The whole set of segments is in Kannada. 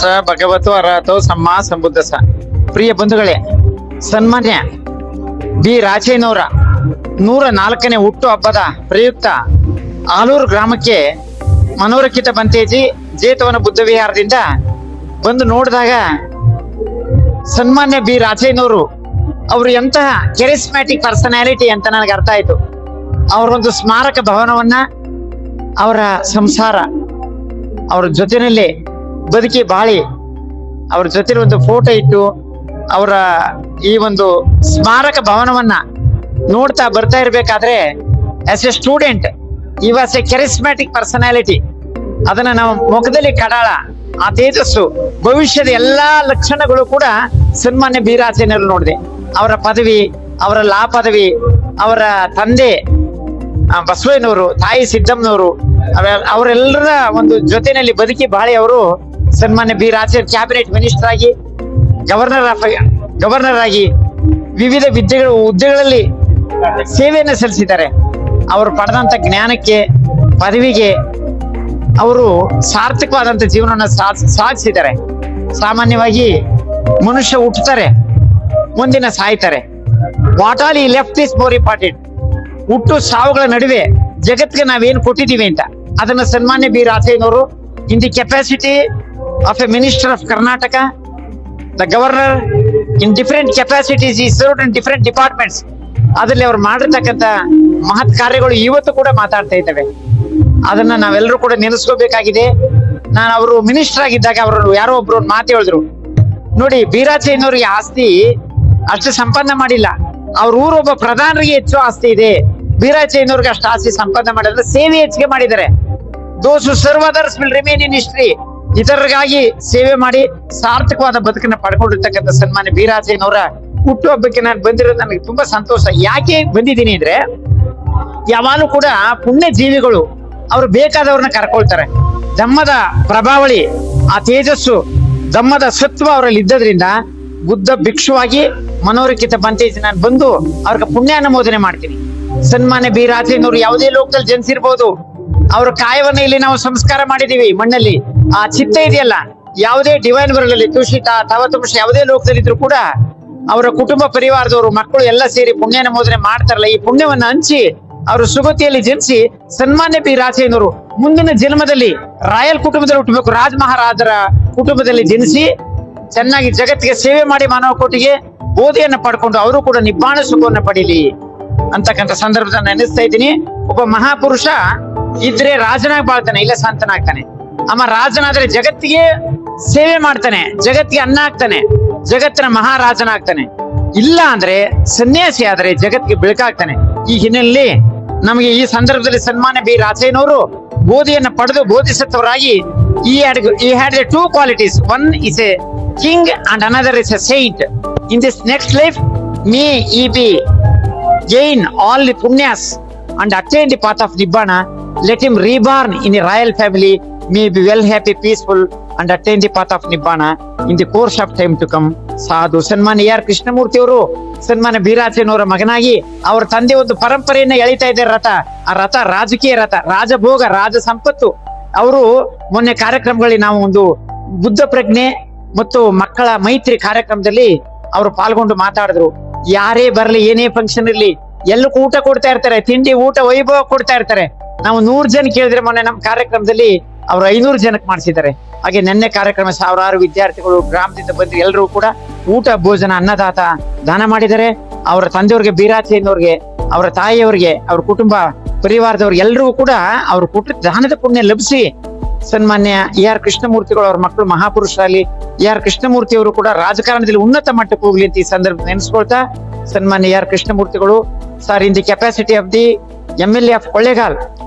ಸ ಭಗವತು ಅರಹತೋ ಸಮ್ಮ ಸಂಬುದ್ಧಸ. ಪ್ರಿಯ ಬಂಧುಗಳೇ, ಸನ್ಮಾನ್ಯ ಬಿ ರಾಚಯ್ಯನವರ 104ನೇ ಹುಟ್ಟು ಹಬ್ಬದ ಪ್ರಯುಕ್ತ ಆಲೂರು ಗ್ರಾಮಕ್ಕೆ ಮನೋರಕಿತ ಬಂತೇಜಿ ಜೇತವನ ಬುದ್ಧ ವಿಹಾರದಿಂದ ಬಂದು ನೋಡಿದಾಗ ಸನ್ಮಾನ್ಯ ಬಿ ರಾಚಯ್ಯನವರು ಅವರು ಎಂತಹ ಕೆರಿಸ್ಮ್ಯಾಟಿಕ್ ಪರ್ಸನಾಲಿಟಿ ಅಂತ ನನಗೆ ಅರ್ಥ ಆಯ್ತು. ಅವರೊಂದು ಸ್ಮಾರಕ ಭವನವನ್ನ, ಅವರ ಸಂಸಾರ, ಅವ್ರ ಜೊತೆನಲ್ಲಿ ಬದುಕಿ ಬಾಳಿ, ಅವ್ರ ಜೊತೆ ಒಂದು ಫೋಟೋ ಇಟ್ಟು ಅವರ ಈ ಒಂದು ಸ್ಮಾರಕ ಭವನವನ್ನ ನೋಡ್ತಾ ಬರ್ತಾ ಇರ್ಬೇಕಾದ್ರೆ ಆಸ್ ಎ ಸ್ಟೂಡೆಂಟ್ ಈ ವಾಸ್ ಎ ಕೆರಿಸ್ಮ್ಯಾಟಿಕ್ ಪರ್ಸನಾಲಿಟಿ. ಅದನ್ನ ನಾವು ಮುಖದಲ್ಲಿ ಕಡಾಳ, ಆ ತೇಜಸ್ಸು, ಭವಿಷ್ಯದ ಎಲ್ಲಾ ಲಕ್ಷಣಗಳು ಕೂಡ ಸನ್ಮಾನ್ಯ ಬಿ ರಾಚಯ್ಯನವರು ನೋಡಿದೆ. ಅವರ ಪದವಿ, ಅವರ ಲಾ ಪದವಿ, ಅವರ ತಂದೆ ಬಸವಯ್ಯನವರು, ತಾಯಿ ಸಿದ್ದಮ್ಮನವರು, ಅವರೆಲ್ಲರ ಒಂದು ಜೊತೆಯಲ್ಲಿ ಬದುಕಿ ಬಾಳಿ ಅವರು ಸನ್ಮಾನ್ಯ ಬಿ ರಾಚಯ್ಯ ಕ್ಯಾಬಿನೆಟ್ ಮಿನಿಸ್ಟರ್ ಆಗಿ, ಗವರ್ನರ್ ಆಗಿ ವಿವಿಧ ಹುದ್ದೆಗಳಲ್ಲಿ ಸೇವೆಯನ್ನು ಸಲ್ಲಿಸಿದ್ದಾರೆ. ಅವರು ಪಡೆದಂತ ಜ್ಞಾನಕ್ಕೆ, ಪದವಿಗೆ ಅವರು ಸಾರ್ಥಕವಾದಂತ ಜೀವನವನ್ನು ಸಾಗಿಸಿದ್ದಾರೆ. ಸಾಮಾನ್ಯವಾಗಿ ಮನುಷ್ಯ ಹುಟ್ಟುತ್ತಾರೆ, ಮುಂದಿನ ಸಾಯ್ತಾರೆ. What all he left is more important. ಹುಟ್ಟು ಸಾವುಗಳ ನಡುವೆ ಜಗತ್ತಿಗೆ ನಾವೇನು ಕೊಟ್ಟಿದ್ದೀವಿ ಅಂತ ಅದನ್ನ ಸನ್ಮಾನ್ಯ ಬಿ ರಾಚಯ್ಯನವರು in the capacity of a minister of Karnataka, the governor, in different capacities he served in different departments, ಅದರಲ್ಲಿ ಅವ್ರು ಮಾಡಿರ್ತಕ್ಕಂಥ ಮಹತ್ ಕಾರ್ಯಗಳು ಇವತ್ತು ಕೂಡ ಮಾತಾಡ್ತಾ ಇದ್ದಾವೆ. ಅದನ್ನ ನಾವೆಲ್ಲರೂ ಕೂಡ ನೆನೆಸ್ಕೋಬೇಕಾಗಿದೆ. ನಾನು ಅವರು ಮಿನಿಸ್ಟರ್ ಆಗಿದ್ದಾಗ ಅವರು ಯಾರೋ ಒಬ್ರು ಮಾತು ಹೇಳಿದ್ರು, ನೋಡಿ ಬಿ ರಾಚಯ್ಯನವ್ರಿಗೆ ಆಸ್ತಿ ಅಷ್ಟು ಸಂಪಾದನೆ ಮಾಡಿಲ್ಲ, ಅವ್ರ ಊರೊಬ್ಬ ಪ್ರಧಾನರಿಗೆ ಹೆಚ್ಚು ಆಸ್ತಿ ಇದೆ. ಬಿ ರಾಚಯ್ಯನವ್ರಿಗೆ ಅಷ್ಟು ಆಸ್ತಿ ಸಂಪಾದನೆ ಮಾಡಿದ್ರೆ ಸೇವೆ ಹೆಚ್ಚಿಗೆ ಮಾಡಿದ್ದಾರೆ. Those who serve others will remain in history. ಇತರರಿಗಾಗಿ ಸೇವೆ ಮಾಡಿ ಸಾರ್ಥಕವಾದ ಬದುಕನ್ನ ಪಡ್ಕೊಂಡಿರ್ತಕ್ಕಂಥ ಸನ್ಮಾನ್ಯ ಬಿ ರಾಚಯ್ಯನವರ ಹುಟ್ಟುಹಬ್ಬಕ್ಕೆ ನಾನು ಬಂದಿರೋದು ನನಗೆ ತುಂಬಾ ಸಂತೋಷ. ಯಾಕೆ ಬಂದಿದ್ದೀನಿ ಅಂದ್ರೆ, ಯಾವಾಗಲೂ ಕೂಡ ಪುಣ್ಯ ಜೀವಿಗಳು ಅವರು ಬೇಕಾದವ್ರನ್ನ ಕರ್ಕೊಳ್ತಾರೆ. ಧಮ್ಮದ ಪ್ರಭಾವಳಿ, ಆ ತೇಜಸ್ಸು, ಧಮ್ಮದ ಸತ್ವ ಅವರಲ್ಲಿ ಇದ್ದದ್ರಿಂದ ಬುದ್ಧ ಭಿಕ್ಷುವಾಗಿ ಮನೋರಕಿತ ಬಂತೇಜಿ ನಾನು ಬಂದು ಅವ್ರಿಗೆ ಪುಣ್ಯ ಅನುಮೋದನೆ ಮಾಡ್ತೀನಿ. ಸನ್ಮಾನ್ಯ ಬಿ ರಾಚಯ್ಯನವರು ಯಾವುದೇ ಲೋಕದಲ್ಲಿ ಜನಿಸಿರ್ಬೋದು, ಅವ್ರ ಕಾಯವನ್ನ ಇಲ್ಲಿ ನಾವು ಸಂಸ್ಕಾರ ಮಾಡಿದೀವಿ ಮಣ್ಣಲ್ಲಿ. ಆ ಚಿತ್ತ ಇದೆಯಲ್ಲ, ಯಾವುದೇ ಡಿವೈನ್ ವರ್ಲ್ಡ್ ತುಷಿತ ತವತುಂಶ ಯಾವುದೇ ಲೋಕದಲ್ಲಿ ಇದ್ರು ಕೂಡ ಅವರ ಕುಟುಂಬ ಪರಿವಾರದವರು, ಮಕ್ಕಳು ಎಲ್ಲ ಸೇರಿ ಪುಣ್ಯ ಅನುಮೋದನೆ ಮಾಡ್ತಾರಲ್ಲ, ಈ ಪುಣ್ಯವನ್ನ ಹಂಚಿ ಅವರು ಸುಗತಿಯಲ್ಲಿ ಜನಿಸಿ ಸನ್ಮಾನ್ಯ ಬಿ ರಾಚಯ್ಯನವರು ಮುಂದಿನ ಜನ್ಮದಲ್ಲಿ ರಾಯಲ್ ಕುಟುಂಬದಲ್ಲಿ ಹುಟ್ಟಬೇಕು, ರಾಜ ಮಹಾರಾಜರ ಕುಟುಂಬದಲ್ಲಿ ಜನಿಸಿ ಚೆನ್ನಾಗಿ ಜಗತ್ತಿಗೆ ಸೇವೆ ಮಾಡಿ ಮಾನವ ಕೋಟಿಗೆ ಬೋಧಿಯನ್ನ ಪಡ್ಕೊಂಡು ಅವರು ಕೂಡ ನಿಬ್ಬಾಣ ಸುಖವನ್ನ ಪಡೀಲಿ ಅಂತಕ್ಕಂಥ ಸಂದರ್ಭದಲ್ಲಿ ನೆನೆಸ್ತಾ ಇದ್ದೀನಿ. ಒಬ್ಬ ಮಹಾಪುರುಷ ಇದ್ರೆ ರಾಜನಾಗಿ ಬಾಳ್ತಾನೆ, ಇಲ್ಲ ಸಂತನಾಗ್ತಾನೆ. ಅಮ್ಮ ರಾಜನಾದ್ರೆ ಜಗತ್ತಿಗೆ ಸೇವೆ ಮಾಡ್ತಾನೆ, ಜಗತ್ತಿಗೆ ಅನ್ನ ಆಗ್ತಾನೆ, ಜಗತ್ತಿನ ಮಹಾರಾಜನಾಗ್ತಾನೆ. ಇಲ್ಲ ಅಂದ್ರೆ ಸನ್ಯಾಸಿ ಆದ್ರೆ ಜಗತ್ತಿಗೆ ಬೆಳಕಾಗ್ತಾನೆ. ಈ ಹಿನ್ನೆಲೆಯಲ್ಲಿ ನಮಗೆ ಈ ಸಂದರ್ಭದಲ್ಲಿ ಸನ್ಮಾನ್ಯ ಬಿ ರಾಚಯ್ಯನವರು ಬೋಧಿಯನ್ನ ಪಡೆದು ಬೋಧಿಸತ್ವರಾಗಿ he had the two qualities. One is a king and another is a saint. In this next life, may he be gain all the punyas and attain the path of Nibbana. Let him reborn in a royal family, may be well, happy, peaceful and attain the path of Nibbana in the course of time to come. ಸಾಧು ಸನ್ಮಾನ್ಯ ಆರ್ ಕೃಷ್ಣಮೂರ್ತಿ ಅವರು ಸನ್ಮಾನ್ಯ ಬಿ ರಾಚಯ್ಯನವರ ಮಗನಾಗಿ ಅವ್ರ ತಂದೆ ಒಂದು ಪರಂಪರೆಯನ್ನ ಎಳಿತಾ ಇದ್ದಾರೆ. ಆ ರಥ ರಾಜಕೀಯ ರಥ, ರಾಜಭೋಗ, ರಾಜ ಸಂಪತ್ತು. ಅವರು ಮೊನ್ನೆ ಕಾರ್ಯಕ್ರಮಗಳಲ್ಲಿ ನಾವು ಒಂದು ಬುದ್ಧ ಪ್ರಜ್ಞೆ ಮತ್ತು ಮಕ್ಕಳ ಮೈತ್ರಿ ಕಾರ್ಯಕ್ರಮದಲ್ಲಿ ಅವರು ಪಾಲ್ಗೊಂಡು ಮಾತಾಡಿದ್ರು. ಯಾರೇ ಬರ್ಲಿ, ಏನೇ ಫಂಕ್ಷನ್ ಇರ್ಲಿ, ಎಲ್ಲಕ್ಕೂ ಊಟ ಕೊಡ್ತಾ ಇರ್ತಾರೆ, ತಿಂಡಿ ಊಟ ವೈಭವ ಕೊಡ್ತಾ ಇರ್ತಾರೆ. ನಾವು 100 ಜನ ಕೇಳಿದ್ರೆ ಮೊನ್ನೆ ನಮ್ಮ ಕಾರ್ಯಕ್ರಮದಲ್ಲಿ ಅವ್ರು 500 ಜನಕ್ಕೆ ಮಾಡಿಸಿದ್ದಾರೆ. ಹಾಗೆ ನೆನ್ನೆ ಕಾರ್ಯಕ್ರಮ ಸಾವಿರಾರು ವಿದ್ಯಾರ್ಥಿಗಳು ಗ್ರಾಮದಿಂದ ಬಂದು ಎಲ್ಲರೂ ಕೂಡ ಊಟ, ಭೋಜನ, ಅನ್ನದಾತ ದಾನ ಮಾಡಿದ್ದಾರೆ. ಅವರ ತಂದೆಯವ್ರಿಗೆ, ಬಿ ರಾಚಯ್ಯನವ್ರಿಗೆ, ಅವರ ತಾಯಿಯವರಿಗೆ, ಅವ್ರ ಕುಟುಂಬ ಪರಿವಾರದವ್ರಿಗೆ ಎಲ್ಲರಿಗೂ ಕೂಡ ಅವ್ರು ಕೊಟ್ಟು ದಾನದ ಪುಣ್ಯ ಲಭಿಸಿ ಸನ್ಮಾನ್ಯ ಆರ್ ಕೃಷ್ಣಮೂರ್ತಿಗಳು ಅವ್ರ ಮಕ್ಕಳು ಮಹಾಪುರುಷರಲ್ಲಿ ಆರ್ ಕೃಷ್ಣಮೂರ್ತಿ ಅವರು ಕೂಡ ರಾಜಕಾರಣದಲ್ಲಿ ಉನ್ನತ ಮಟ್ಟಕ್ಕೆ ಹೋಗ್ಲಿ ಅಂತ ಈ ಸಂದರ್ಭ ನೆನೆಸ್ಕೊಳ್ತಾ, ಸನ್ಮಾನ್ಯ ಆರ್ ಕೃಷ್ಣಮೂರ್ತಿಗಳು, sir, in the capacity of the MLA of Kollegal,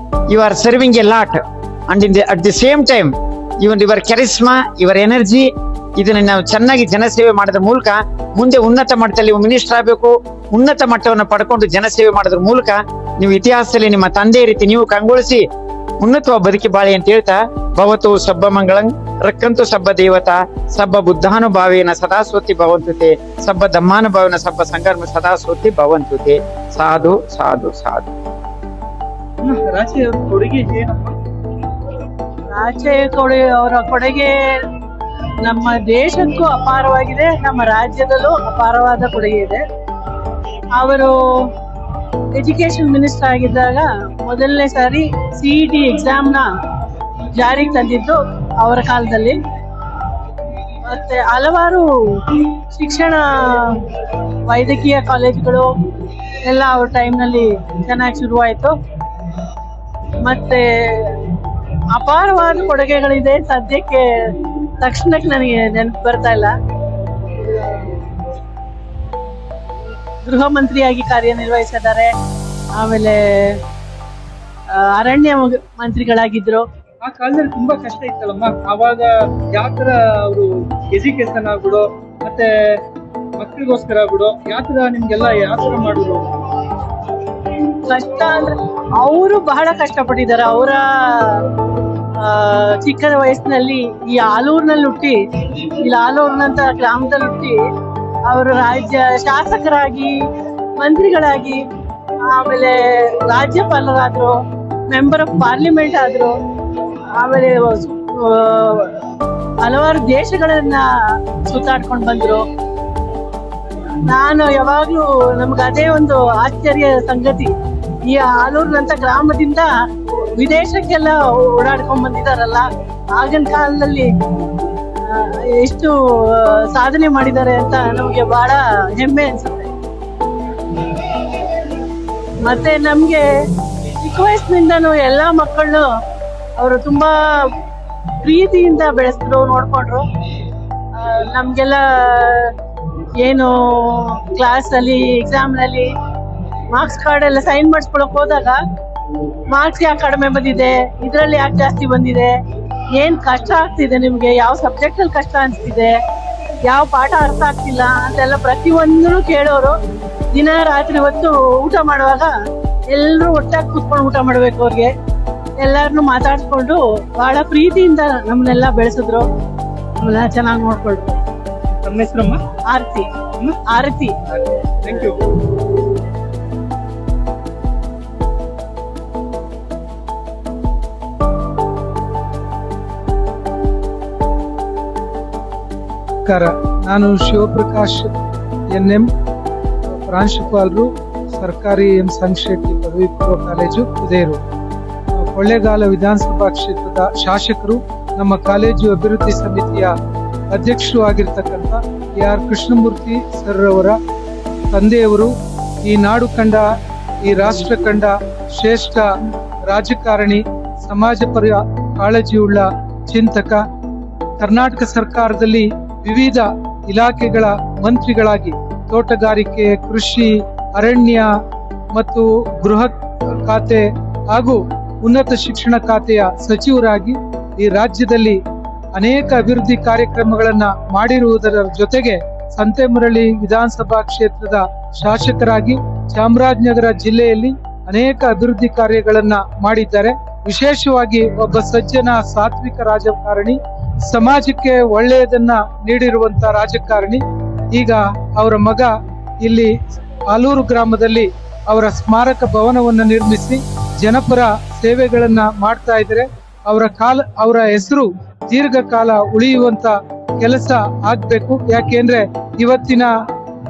you are serving a lot and at the same time even your charisma, your energy, ಇದನ್ನ ನಾವು ಚೆನ್ನಾಗಿ ಜನಸೇವೆ ಮಾಡೋದ್ರ ಮೂಲಕ ಮುಂದೆ ಉನ್ನತ ಮಟ್ಟದಲ್ಲಿ ಮಿನಿಸ್ಟರ್ ಆಗಬೇಕು. ಉನ್ನತ ಮಟ್ಟವನ್ನು ಪಡ್ಕೊಂಡು ಜನಸೇವೆ ಮಾಡೋದ್ರ ಮೂಲಕ ನೀವು ಇತಿಹಾಸದಲ್ಲಿ ನಿಮ್ಮ ತಂದೆ ರೀತಿ ನೀವು ಕಂಗೊಳಿಸಿ ಉನ್ನತವಾಗಿ ಬದುಕಿ ಬಾಳಿ ಅಂತ ಹೇಳ್ತಾ, ಭವತು ಸಬ್ಬ ಮಂಗಳಂ ರಕ್ಕಂತು ಸಬ್ಬ ದೇವತಾ ಸಬ್ಬ ಬುದ್ಧಾನುಭಾವೇನ ಸದಾಸ್ವತಿ ಭವಂತುತೆ ಸಬ್ಬ ಧಮ್ಮಾನುಭಾವೇನ ಸಬ್ಬ ಸಂಕರ್ಮ ಸದಾಸ್ವತಿ ಭವಂತುತೆ. ಸಾಧು ಸಾಧು ಸಾಧು. ರಾಚಯ್ಯ ಕೊಡುಗೆ ಏನಪ್ಪ? ರಾಚಯ್ಯ ಅವರ ಕೊಡುಗೆ ನಮ್ಮ ದೇಶಕ್ಕೂ ಅಪಾರವಾಗಿದೆ, ನಮ್ಮ ರಾಜ್ಯದಲ್ಲೂ ಅಪಾರವಾದ ಕೊಡುಗೆ ಇದೆ. ಅವರು ಎಜುಕೇಶನ್ ಮಿನಿಸ್ಟರ್ ಆಗಿದ್ದಾಗ ಮೊದಲನೇ ಸಾರಿ CET ಎಕ್ಸಾಮ್ನ ಜಾರಿಗೆ ತಂದಿದ್ದು ಅವರ ಕಾಲದಲ್ಲಿ. ಮತ್ತೆ ಹಲವಾರು ಶಿಕ್ಷಣ ವೈದ್ಯಕೀಯ ಕಾಲೇಜುಗಳು ಎಲ್ಲ ಅವ್ರ ಟೈಮ್ನಲ್ಲಿ ಚೆನ್ನಾಗಿ ಶುರುವಾಯಿತು. ಮತ್ತೆ ಅಪಾರವಾದ ಕೊಡುಗೆಗಳಿದೆ. ಸದ್ಯಕ್ಕೆ ತಕ್ಷಣಕ್ಕೆ ನನಗೆ ನೆನಪು ಬರ್ತಾ ಇಲ್ಲ. ಗೃಹ ಮಂತ್ರಿಯಾಗಿ ಕಾರ್ಯನಿರ್ವಹಿಸಿದ್ದಾರೆ. ಆಮೇಲೆ ಅರಣ್ಯ ಮಂತ್ರಿಗಳಾಗಿದ್ರು. ಆ ಕಾಲದಲ್ಲಿ ತುಂಬಾ ಕಷ್ಟ ಇತ್ತಲ್ಲಮ್ಮ. ಅವಾಗ ಯಾವ ತರ ಅವರು ಎಜುಕೇಶನ್ ಆಗ್ಬಿಡು ಮತ್ತೆ ಮಕ್ಕಳಿಗೋಸ್ಕರ ಆಗ್ಬಿಡು ಯಾವ ತರ ನಿಮ್ಗೆಲ್ಲ ಯಾವ ತರ ಮಾಡಿದ್ರು? ಕಷ್ಟ ಅಂದ್ರೆ ಅವರು ಬಹಳ ಕಷ್ಟಪಟ್ಟಿದ್ದಾರೆ. ಅವರ ಚಿಕ್ಕ ವಯಸ್ಸಿನಲ್ಲಿ ಈ ಆಲೂರಿನಲ್ಲಿ ಹುಟ್ಟಿ, ಇಲ್ಲಿ ಆಲೂರಿನಂತ ಗ್ರಾಮದಲ್ಲಿ ಹುಟ್ಟಿ ಅವರು ರಾಜ್ಯ ಶಾಸಕರಾಗಿ, ಮಂತ್ರಿಗಳಾಗಿ, ಆಮೇಲೆ ರಾಜ್ಯಪಾಲರಾದ್ರು, ಮೆಂಬರ್ ಆಫ್ ಪಾರ್ಲಿಮೆಂಟ್ ಆದ್ರು, ಆಮೇಲೆ ಹಲವಾರು ದೇಶಗಳನ್ನ ಸುತ್ತಾಡ್ಕೊಂಡು ಬಂದ್ರು. ನಾನು ಯಾವಾಗ್ಲೂ ನಮ್ಗೆ ಅದೇ ಒಂದು ಆಶ್ಚರ್ಯ ಸಂಗತಿ, ಈ ಆಲೂರಿನಂತ ಗ್ರಾಮದಿಂದ ವಿದೇಶಕ್ಕೆಲ್ಲ ಓಡಾಡ್ಕೊಂಡ್ ಬಂದಿದಾರಲ್ಲ. ಆಗಿನ ಕಾಲದಲ್ಲಿ ಎಷ್ಟು ಸಾಧನೆ ಮಾಡಿದ್ದಾರೆ ಅಂತ ನಮ್ಗೆ ಬಹಳ ಹೆಮ್ಮೆ ಅನ್ಸುತ್ತೆ. ಮತ್ತೆ ನಮ್ಗೆ ಚಿಕ್ಕ ವಯಸ್ಸಿನಿಂದನೂ ಎಲ್ಲಾ ಮಕ್ಕಳನ್ನು ಅವರು ತುಂಬಾ ಪ್ರೀತಿಯಿಂದ ಬೆಳೆಸಿದ್ರು, ನೋಡ್ಕೊಂಡ್ರು. ನಮ್ಗೆಲ್ಲ ಏನು ಕ್ಲಾಸ್ ಅಲ್ಲಿ, ಎಕ್ಸಾಮ್ ನಲ್ಲಿ ಮಾರ್ಕ್ಸ್ ಕಾರ್ಡ್ ಎಲ್ಲ ಸೈನ್ ಮಾಡಿಸ್ಕೊಳಕ್ ಹೋದಾಗ ಮಾರ್ಕ್ಸ್ ಯಾಕೆ ಕಡಿಮೆ ಬಂದಿದೆ, ಇದ್ರಲ್ಲಿ ಯಾಕೆ ಜಾಸ್ತಿ ಬಂದಿದೆ, ಏನ್ ಕಷ್ಟ ಆಗ್ತಿದೆ ನಿಮ್ಗೆ, ಯಾವ ಸಬ್ಜೆಕ್ಟ್ ಅಲ್ಲಿ ಕಷ್ಟ ಅನ್ಸ್ತಿದೆ, ಯಾವ ಪಾಠ ಅರ್ಥ ಆಗ್ತಿಲ್ಲ ಅಂತೆಲ್ಲ ಪ್ರತಿಯೊಂದನ್ನು ಕೇಳೋರು. ದಿನ ರಾತ್ರಿ ಹೊತ್ತು ಊಟ ಮಾಡುವಾಗ ಎಲ್ಲರೂ ಒಟ್ಟಾಗಿ ಕೂತ್ಕೊಂಡು ಊಟ ಮಾಡ್ಬೇಕು. ಅವ್ರಿಗೆ ಎಲ್ಲಾರನ್ನು ಮಾತಾಡ್ಸ್ಕೊಂಡು ಬಹಳ ಪ್ರೀತಿಯಿಂದ ನಮ್ಮನ್ನೆಲ್ಲ ಬೆಳೆಸಿದ್ರು, ನಮ್ಮನ್ನ ಚೆನ್ನಾಗಿ ನೋಡ್ಕೊಳ್ರು. ನಮ್ಮ ಹೆಸರಮ್ಮ? ಆರತಿ. ಆರತಿ. Thank you. ನಮಸ್ಕಾರ, ನಾನು ಶಿವಪ್ರಕಾಶ್ NM, ಪ್ರಾಂಶುಪಾಲರು, ಸರ್ಕಾರಿ ಎಂ ಸಂಶೆಟ್ಟಿ ಪದವಿ ಪೂರ್ವ ಕಾಲೇಜು, ಉದಯರು. ಕೊಳ್ಳೇಗಾಲ ವಿಧಾನಸಭಾ ಕ್ಷೇತ್ರದ ಶಾಸಕರು, ನಮ್ಮ ಕಾಲೇಜು ಅಭಿವೃದ್ಧಿ ಸಮಿತಿಯ ಅಧ್ಯಕ್ಷರು ಆಗಿರ್ತಕ್ಕಂಥ AR ಕೃಷ್ಣಮೂರ್ತಿ ಸರ್ ಅವರ ತಂದೆಯವರು ಈ ನಾಡು ಕಂಡ, ಈ ರಾಷ್ಟ್ರ ಕಂಡ ಶ್ರೇಷ್ಠ ರಾಜಕಾರಣಿ, ಸಮಾಜ ಪರ ಕಾಳಜಿಯುಳ್ಳ ಚಿಂತಕ. ಕರ್ನಾಟಕ ಸರ್ಕಾರದಲ್ಲಿ ವಿವಿಧ ಇಲಾಖೆಗಳ ಮಂತ್ರಿಗಳಾಗಿ ತೋಟಗಾರಿಕೆ, ಕೃಷಿ, ಅರಣ್ಯ ಮತ್ತು ಗೃಹ ಖಾತೆ ಹಾಗೂ ಉನ್ನತ ಶಿಕ್ಷಣ ಖಾತೆಯ ಸಚಿವರಾಗಿ ಈ ರಾಜ್ಯದಲ್ಲಿ ಅನೇಕ ಅಭಿವೃದ್ಧಿ ಕಾರ್ಯಕ್ರಮಗಳನ್ನ ಮಾಡಿರುವುದರ ಜೊತೆಗೆ ಸಂತೆಮರಳಿ ವಿಧಾನಸಭಾ ಕ್ಷೇತ್ರದ ಶಾಸಕರಾಗಿ ಚಾಮರಾಜನಗರ ಜಿಲ್ಲೆಯಲ್ಲಿ ಅನೇಕ ಅಭಿವೃದ್ಧಿ ಕಾರ್ಯಗಳನ್ನ ಮಾಡಿದ್ದಾರೆ. ವಿಶೇಷವಾಗಿ ಒಬ್ಬ ಸಜ್ಜನ, ಸಾತ್ವಿಕ ರಾಜಕಾರಣಿ, ಸಮಾಜಕ್ಕೆ ಒಳ್ಳೆಯದನ್ನ ನೀಡಿರುವಂತ ರಾಜಕಾರಣಿ. ಈಗ ಅವರ ಮಗ ಇಲ್ಲಿ ಆಲೂರು ಗ್ರಾಮದಲ್ಲಿ ಅವರ ಸ್ಮಾರಕ ಭವನವನ್ನು ನಿರ್ಮಿಸಿ ಜನಪರ ಸೇವೆಗಳನ್ನ ಮಾಡ್ತಾ ಇದ್ದಾರೆ. ಅವರ ಹೆಸರು ದೀರ್ಘಕಾಲ ಉಳಿಯುವಂತ ಕೆಲಸ ಆಗ್ಬೇಕು. ಯಾಕೆಂದ್ರೆ ಇವತ್ತಿನ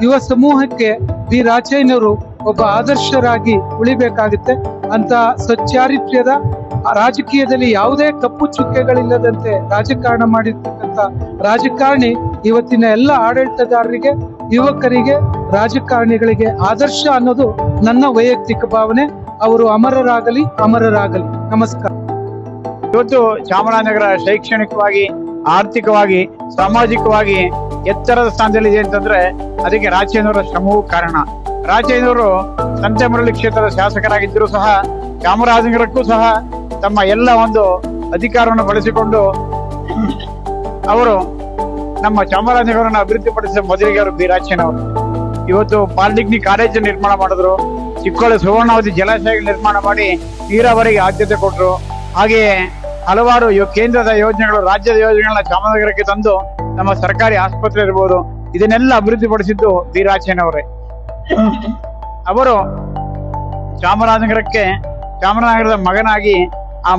ಯುವ ಸಮೂಹಕ್ಕೆ ಬಿ ರಾಚಯ್ಯನವರು ಒಬ್ಬ ಆದರ್ಶರಾಗಿ ಉಳಿಬೇಕಾಗುತ್ತೆ. ಅಂತ ಸಚ್ಚಾರಿತ್ರ್ಯದ, ರಾಜಕೀಯದಲ್ಲಿ ಯಾವುದೇ ಕಪ್ಪು ಚುಕ್ಕೆಗಳಿಲ್ಲದಂತೆ ರಾಜಕಾರಣ ಮಾಡಿರ್ತಕ್ಕಂಥ ರಾಜಕಾರಣಿ ಇವತ್ತಿನ ಎಲ್ಲ ಆಡಳಿತಗಾರರಿಗೆ, ಯುವಕರಿಗೆ, ರಾಜಕಾರಣಿಗಳಿಗೆ ಆದರ್ಶ ಅನ್ನೋದು ನನ್ನ ವೈಯಕ್ತಿಕ ಭಾವನೆ. ಅವರು ಅಮರರಾಗಲಿ, ಅಮರರಾಗಲಿ. ನಮಸ್ಕಾರ. ಇವತ್ತು ಚಾಮರಾಜನಗರ ಶೈಕ್ಷಣಿಕವಾಗಿ, ಆರ್ಥಿಕವಾಗಿ, ಸಾಮಾಜಿಕವಾಗಿ ಎತ್ತರದ ಸ್ಥಾನದಲ್ಲಿದೆ ಅಂತಂದ್ರೆ ಅದಕ್ಕೆ ರಾಚಯ್ಯನವರ ಶ್ರಮವೂ ಕಾರಣ. ರಾಚಯ್ಯನವರು ಸಂತೆಮರಳಿ ಕ್ಷೇತ್ರದ ಶಾಸಕರಾಗಿದ್ದರೂ ಸಹ ಚಾಮರಾಜನಗರಕ್ಕೂ ಸಹ ತಮ್ಮ ಎಲ್ಲ ಒಂದು ಅಧಿಕಾರವನ್ನು ಬಳಸಿಕೊಂಡು ಅವರು ನಮ್ಮ ಚಾಮರಾಜನಗರವನ್ನು ಅಭಿವೃದ್ಧಿಪಡಿಸಿದ ಮೊದಲಿಗೆ ಅವರು ಬಿ ರಾಚಯ್ಯನವರು. ಇವತ್ತು ಪಾಲಿಟೆಕ್ನಿಕ್ ಕಾಲೇಜ್ ನಿರ್ಮಾಣ ಮಾಡಿದ್ರು, ಚಿಕ್ಕೋಳ ಸುವರ್ಣಾವತಿ ಜಲಾಶಯ ನಿರ್ಮಾಣ ಮಾಡಿ ನೀರಾವರಿಗೆ ಆದ್ಯತೆ ಕೊಟ್ಟರು. ಹಾಗೆಯೇ ಹಲವಾರು ಕೇಂದ್ರದ ಯೋಜನೆಗಳು, ರಾಜ್ಯದ ಯೋಜನೆಗಳನ್ನ ಚಾಮರಾಜನಗರಕ್ಕೆ ತಂದು ನಮ್ಮ ಸರ್ಕಾರಿ ಆಸ್ಪತ್ರೆ ಇರ್ಬೋದು, ಇದನ್ನೆಲ್ಲ ಅಭಿವೃದ್ಧಿಪಡಿಸಿದ್ದು ಬಿ ರಾಚಯ್ಯನವರೇ. ಅವರು ಚಾಮರಾಜನಗರದ ಮಗನಾಗಿ ಆ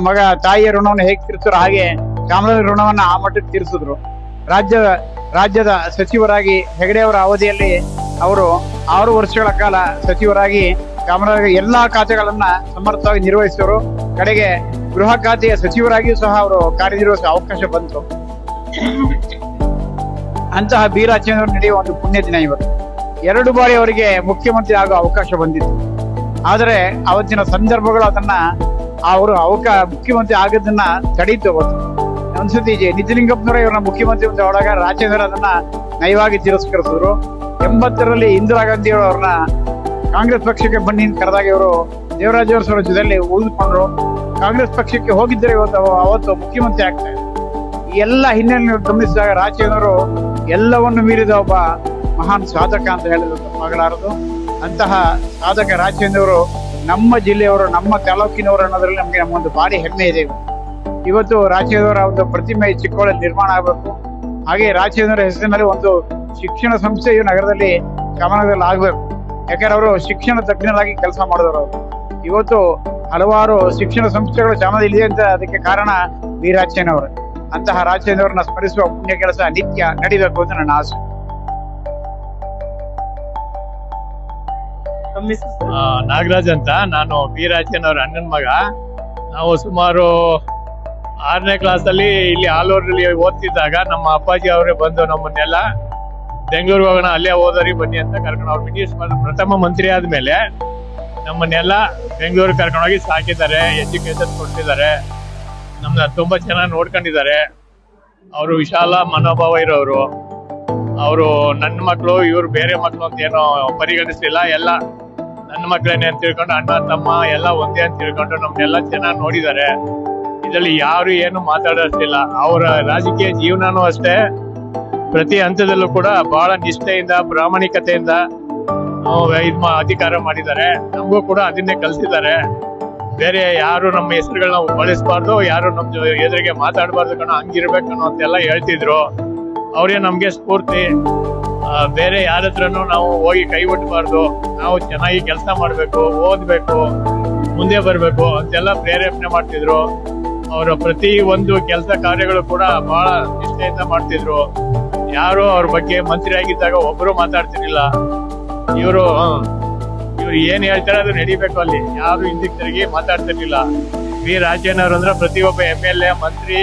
ತಾಯಿಯ ಋಣವನ್ನು ಹೇಗೆ ತೀರಿಸಿದ್ರು ಹಾಗೆ ಚಾಮರಾಜನಗರ ಋಣವನ್ನ ಆ ಮಟ್ಟಕ್ಕೆ ತೀರಿಸಿದ್ರು. ರಾಜ್ಯದ ಸಚಿವರಾಗಿ ಹೆಗಡೆ ಅವರ ಅವಧಿಯಲ್ಲಿ ಅವರು 6 ವರ್ಷಗಳ ಕಾಲ ಸಚಿವರಾಗಿ ಚಾಮರಾಜನಗರ ಎಲ್ಲಾ ಖಾತೆಗಳನ್ನ ಸಮರ್ಥವಾಗಿ ನಿರ್ವಹಿಸಿದರು. ಕಡೆಗೆ ಗೃಹ ಖಾತೆಯ ಸಚಿವರಾಗಿಯೂ ಸಹ ಅವರು ಕಾರ್ಯನಿರ್ವಹಿಸುವ ಅವಕಾಶ ಬಂತು. ಅಂತಹ ಬಿ ರಾಜೇಂದ್ರ ನಡೆಯುವ ಒಂದು ಪುಣ್ಯ ದಿನ ಇವತ್ತು. 2 ಬಾರಿ ಅವರಿಗೆ ಮುಖ್ಯಮಂತ್ರಿ ಆಗುವ ಅವಕಾಶ ಬಂದಿತ್ತು. ಆದರೆ ಅವತ್ತಿನ ಸಂದರ್ಭಗಳು ಅದನ್ನ ಅವರು ಮುಖ್ಯಮಂತ್ರಿ ಆಗೋದನ್ನ ತಡೀತು. ಅವತ್ತು ಒಂದ್ಸತಿ ನಿಜಲಿಂಗಪ್ಪನವರ ಇವ್ರನ್ನ ಮುಖ್ಯಮಂತ್ರಿ ಅಂತ ಹೊರಡಾಗ ರಾಜೇಂದ್ರ ಅದನ್ನ ನಯವಾಗಿ ತಿರಸ್ಕರಿಸಿದ್ರು. 80ರಲ್ಲಿ ಇಂದಿರಾ ಗಾಂಧಿ ಅವ್ರನ್ನ ಕಾಂಗ್ರೆಸ್ ಪಕ್ಷಕ್ಕೆ ಬನ್ನಿ ಕರೆದಾಗ ಇವರು ದೇವರಾಜ ಅವರ ಜೊತೆಯಲ್ಲಿ ಉಳಿದುಕೊಂಡ್ರು. ಕಾಂಗ್ರೆಸ್ ಪಕ್ಷಕ್ಕೆ ಹೋಗಿದ್ದರೆ ಅವತ್ತು ಮುಖ್ಯಮಂತ್ರಿ ಆಗ್ತಾ ಇದ್ರು. ಈ ಎಲ್ಲ ಹಿನ್ನೆಲೆ ಗಮನಿಸಿದಾಗ ರಾಜೇಂದ್ರರು ಎಲ್ಲವನ್ನು ಮೀರಿದ ಒಬ್ಬ ಮಹಾನ್ ಸಾಧಕ ಅಂತ ಹೇಳಿದ್ರು ತಪ್ಪಾಗಲಾರದು. ಅಂತಹ ಸಾಧಕ ರಾಜೇಂದ್ರವರು ನಮ್ಮ ಜಿಲ್ಲೆಯವರು, ನಮ್ಮ ತಾಲೂಕಿನವರು ಅನ್ನೋದ್ರಲ್ಲಿ ನಮ್ಗೆ ನಮ್ಮೊಂದು ಭಾರಿ ಹೆಮ್ಮೆ ಇದೆ. ಇವತ್ತು ರಾಜೇಂದ್ರವರ ಒಂದು ಪ್ರತಿಮೆ ಚಿಕ್ಕೋಳಲ್ಲಿ ನಿರ್ಮಾಣ ಆಗಬೇಕು. ಹಾಗೆ ರಾಜೇಂದ್ರ ಹೆಸರಿನಲ್ಲಿ ಒಂದು ಶಿಕ್ಷಣ ಸಂಸ್ಥೆಯು ನಗರದಲ್ಲಿ ಚಾಮರಾಜನಗರದಲ್ಲಿ ಆಗ್ಬೇಕು. ಯಾಕಂದ್ರೆ ಅವರು ಶಿಕ್ಷಣ ತಜ್ಞರಾಗಿ ಕೆಲಸ ಮಾಡಿದವರು. ಇವತ್ತು ಹಲವಾರು ಶಿಕ್ಷಣ ಸಂಸ್ಥೆಗಳು ಚಾಮರಾಜನಗರದಲ್ಲಿ ಇದೆ ಅಂತ ಅದಕ್ಕೆ ಕಾರಣ ಬಿ ರಾಜೇಂದ್ರ. ಅಂತಹ ರಾಜೇಂದ್ರವರನ್ನ ಸ್ಮರಿಸುವ ಪುಣ್ಯ ಕೆಲಸ ನಿತ್ಯ ನಡೀಬೇಕು ಅಂತ ನನ್ನ ಆಸೆ. ನಾಗರಾಜ್ ಅಂತ, ನಾನು ಬಿ ರಾಜೇಂದ್ರ ಅವ್ರ ಅಣ್ಣನ ಮಗ. ನಾವು ಸುಮಾರು 6ನೇ ಕ್ಲಾಸಲ್ಲಿ ಇಲ್ಲಿ ಆಲೂರಲ್ಲಿ ಓದ್ತಿದ್ದಾಗ ನಮ್ಮ ಅಪ್ಪಾಜಿ ಅವರೇ ಬಂದು ನಮ್ಮನ್ನೆಲ್ಲ ಬೆಂಗಳೂರಿಗೆ ಹೋಗೋಣ, ಅಲ್ಲೇ ಓದೋರಿ ಬನ್ನಿ ಅಂತ ಕರ್ಕೊಂಡು, ಅವ್ರು ಮಿನಿಸ್ಟರ್ ಪ್ರಥಮ ಮಂತ್ರಿ ಆದ್ಮೇಲೆ ನಮ್ಮನ್ನೆಲ್ಲ ಬೆಂಗಳೂರಿಗೆ ಕರ್ಕೊಂಡೋಗಿ ಸಾಕಿದ್ದಾರೆ, ಎಜುಕೇಶನ್ ಕೊಡ್ತಿದ್ದಾರೆ, ನಮ್ಮನ್ನ ತುಂಬಾ ಚೆನ್ನಾಗಿ ನೋಡ್ಕೊಂಡಿದ್ದಾರೆ. ಅವರು ವಿಶಾಲ ಮನೋಭಾವ ಇರೋರು. ಅವರು ನನ್ನ ಮಕ್ಕಳು, ಇವ್ರು ಬೇರೆ ಮಕ್ಕಳು ಅಂತ ಏನೋ ಪರಿಗಣಿಸಲಿಲ್ಲ. ಎಲ್ಲ ನನ್ನ ಮಕ್ಕಳೇನೆ ಅಂತ ತಿಳ್ಕೊಂಡು, ಅಣ್ಣ ತಮ್ಮ ಎಲ್ಲ ಒಂದೇ ಅಂತ ತಿಳ್ಕೊಂಡು ನಮ್ನೆಲ್ಲ ಚೆನ್ನಾಗಿ ನೋಡಿದ್ದಾರೆ. ಇದರಲ್ಲಿ ಯಾರು ಏನು ಮಾತಾಡೋಷ್ಟಿಲ್ಲ. ಅವರ ರಾಜಕೀಯ ಜೀವನನೂ ಅಷ್ಟೇ, ಪ್ರತಿ ಹಂತದಲ್ಲೂ ಕೂಡ ಬಹಳ ನಿಷ್ಠೆಯಿಂದ ಪ್ರಾಮಾಣಿಕತೆಯಿಂದ ಅಧಿಕಾರ ಮಾಡಿದ್ದಾರೆ. ನಮಗೂ ಕೂಡ ಅದನ್ನೇ ಕಲಿಸಿದ್ದಾರೆ. ಬೇರೆ ಯಾರು ನಮ್ಮ ಹೆಸರುಗಳನ್ನ ಬಳಸಬಾರ್ದು, ಯಾರು ನಮ್ಮ ಎದುರಿಗೆ ಮಾತಾಡಬಾರ್ದು ಕಣೋ, ಹಂಗಿರ್ಬೇಕನ್ನೋ ಅಂತೆಲ್ಲ ಹೇಳ್ತಿದ್ರು. ಅವರೇ ನಮ್ಗೆ ಸ್ಫೂರ್ತಿ. ಬೇರೆ ಯಾರ ಹತ್ರನೂ ನಾವು ಹೋಗಿ ಕೈ ಒಟ್ಟಬಾರ್ದು, ನಾವು ಚೆನ್ನಾಗಿ ಕೆಲಸ ಮಾಡ್ಬೇಕು, ಓದ್ಬೇಕು, ಮುಂದೆ ಬರ್ಬೇಕು ಅಂತೆಲ್ಲ ಪ್ರೇರೇಪಣೆ ಮಾಡ್ತಿದ್ರು. ಅವರ ಪ್ರತಿ ಒಂದು ಕೆಲಸ ಕಾರ್ಯಗಳು ಕೂಡ ಬಹಳ ನಿಷ್ಠೆಯಿಂದ ಮಾಡ್ತಿದ್ರು. ಯಾರು ಅವ್ರ ಬಗ್ಗೆ ಮಂತ್ರಿ ಆಗಿದ್ದಾಗ ಒಬ್ರು ಮಾತಾಡ್ತಿರ್ಲಿಲ್ಲ. ಇವರು ಏನ್ ಹೇಳ್ತಾರೆ ಅದು ನಡಿಬೇಕು, ಅಲ್ಲಿ ಯಾರು ಹಿಂದಿಕ್ ತಿರುಗಿ ಮಾತಾಡ್ತಿರ್ಲಿಲ್ಲ. ಬಿ ರಾಜೇಂದ್ರ ಅಂದ್ರೆ ಪ್ರತಿಯೊಬ್ಬ MLA, ಮಂತ್ರಿ,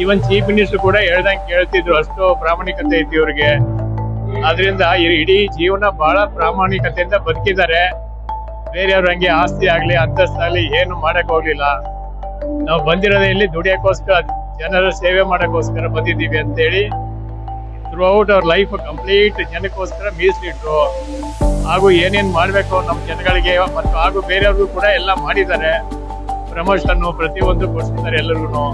ಈವನ್ ಚೀಫ್ ಮಿನಿಸ್ಟರ್ ಕೂಡ ಹೇಳ್ದಂಗೆ ಕೇಳ್ತಿದ್ರು. ಅಷ್ಟು ಪ್ರಾಮಾಣಿಕತೆ ಇತ್ತು ಇವ್ರಿಗೆ. ಆದ್ರಿಂದ ಇಡೀ ಜೀವನ ಬಹಳ ಪ್ರಾಮಾಣಿಕತೆಯಿಂದ ಬದುಕಿದ್ದಾರೆ. ಬೇರೆಯವ್ರ ಹಂಗೆ ಆಸ್ತಿ ಆಗ್ಲಿ ಅಂತಸ್ತಾಗ್ಲಿ ಏನು ಮಾಡಕ್ ಹೋಗ್ಲಿಲ್ಲ. ನಾವು ಬಂದಿರೋದೇ ಇಲ್ಲಿ ದುಡಿಯೋಕ್ಕೋಸ್ಕರ, ಜನರ ಸೇವೆ ಮಾಡಕ್ಕೋಸ್ಕರ ಬಂದಿದ್ದೀವಿ ಅಂತೇಳಿ ಥ್ರೂ ಔಟ್ ಅವ್ರ ಲೈಫ್ ಕಂಪ್ಲೀಟ್ ಜನಕ್ಕೋಸ್ಕರ ಮೀಸಲಿಟ್ರು. ಹಾಗೂ ಏನೇನ್ ಮಾಡ್ಬೇಕು ನಮ್ಮ ಜನಗಳಿಗೆ ಮತ್ತು ಹಾಗೂ ಬೇರೆಯವ್ರಿಗೂ ಕೂಡ ಎಲ್ಲ ಮಾಡಿದ್ದಾರೆ. ಪ್ರಮೋಷನ್ ಪ್ರತಿಯೊಂದು ಕೊಡ್ತಿದ್ದಾರೆ ಎಲ್ಲರಿಗೂ.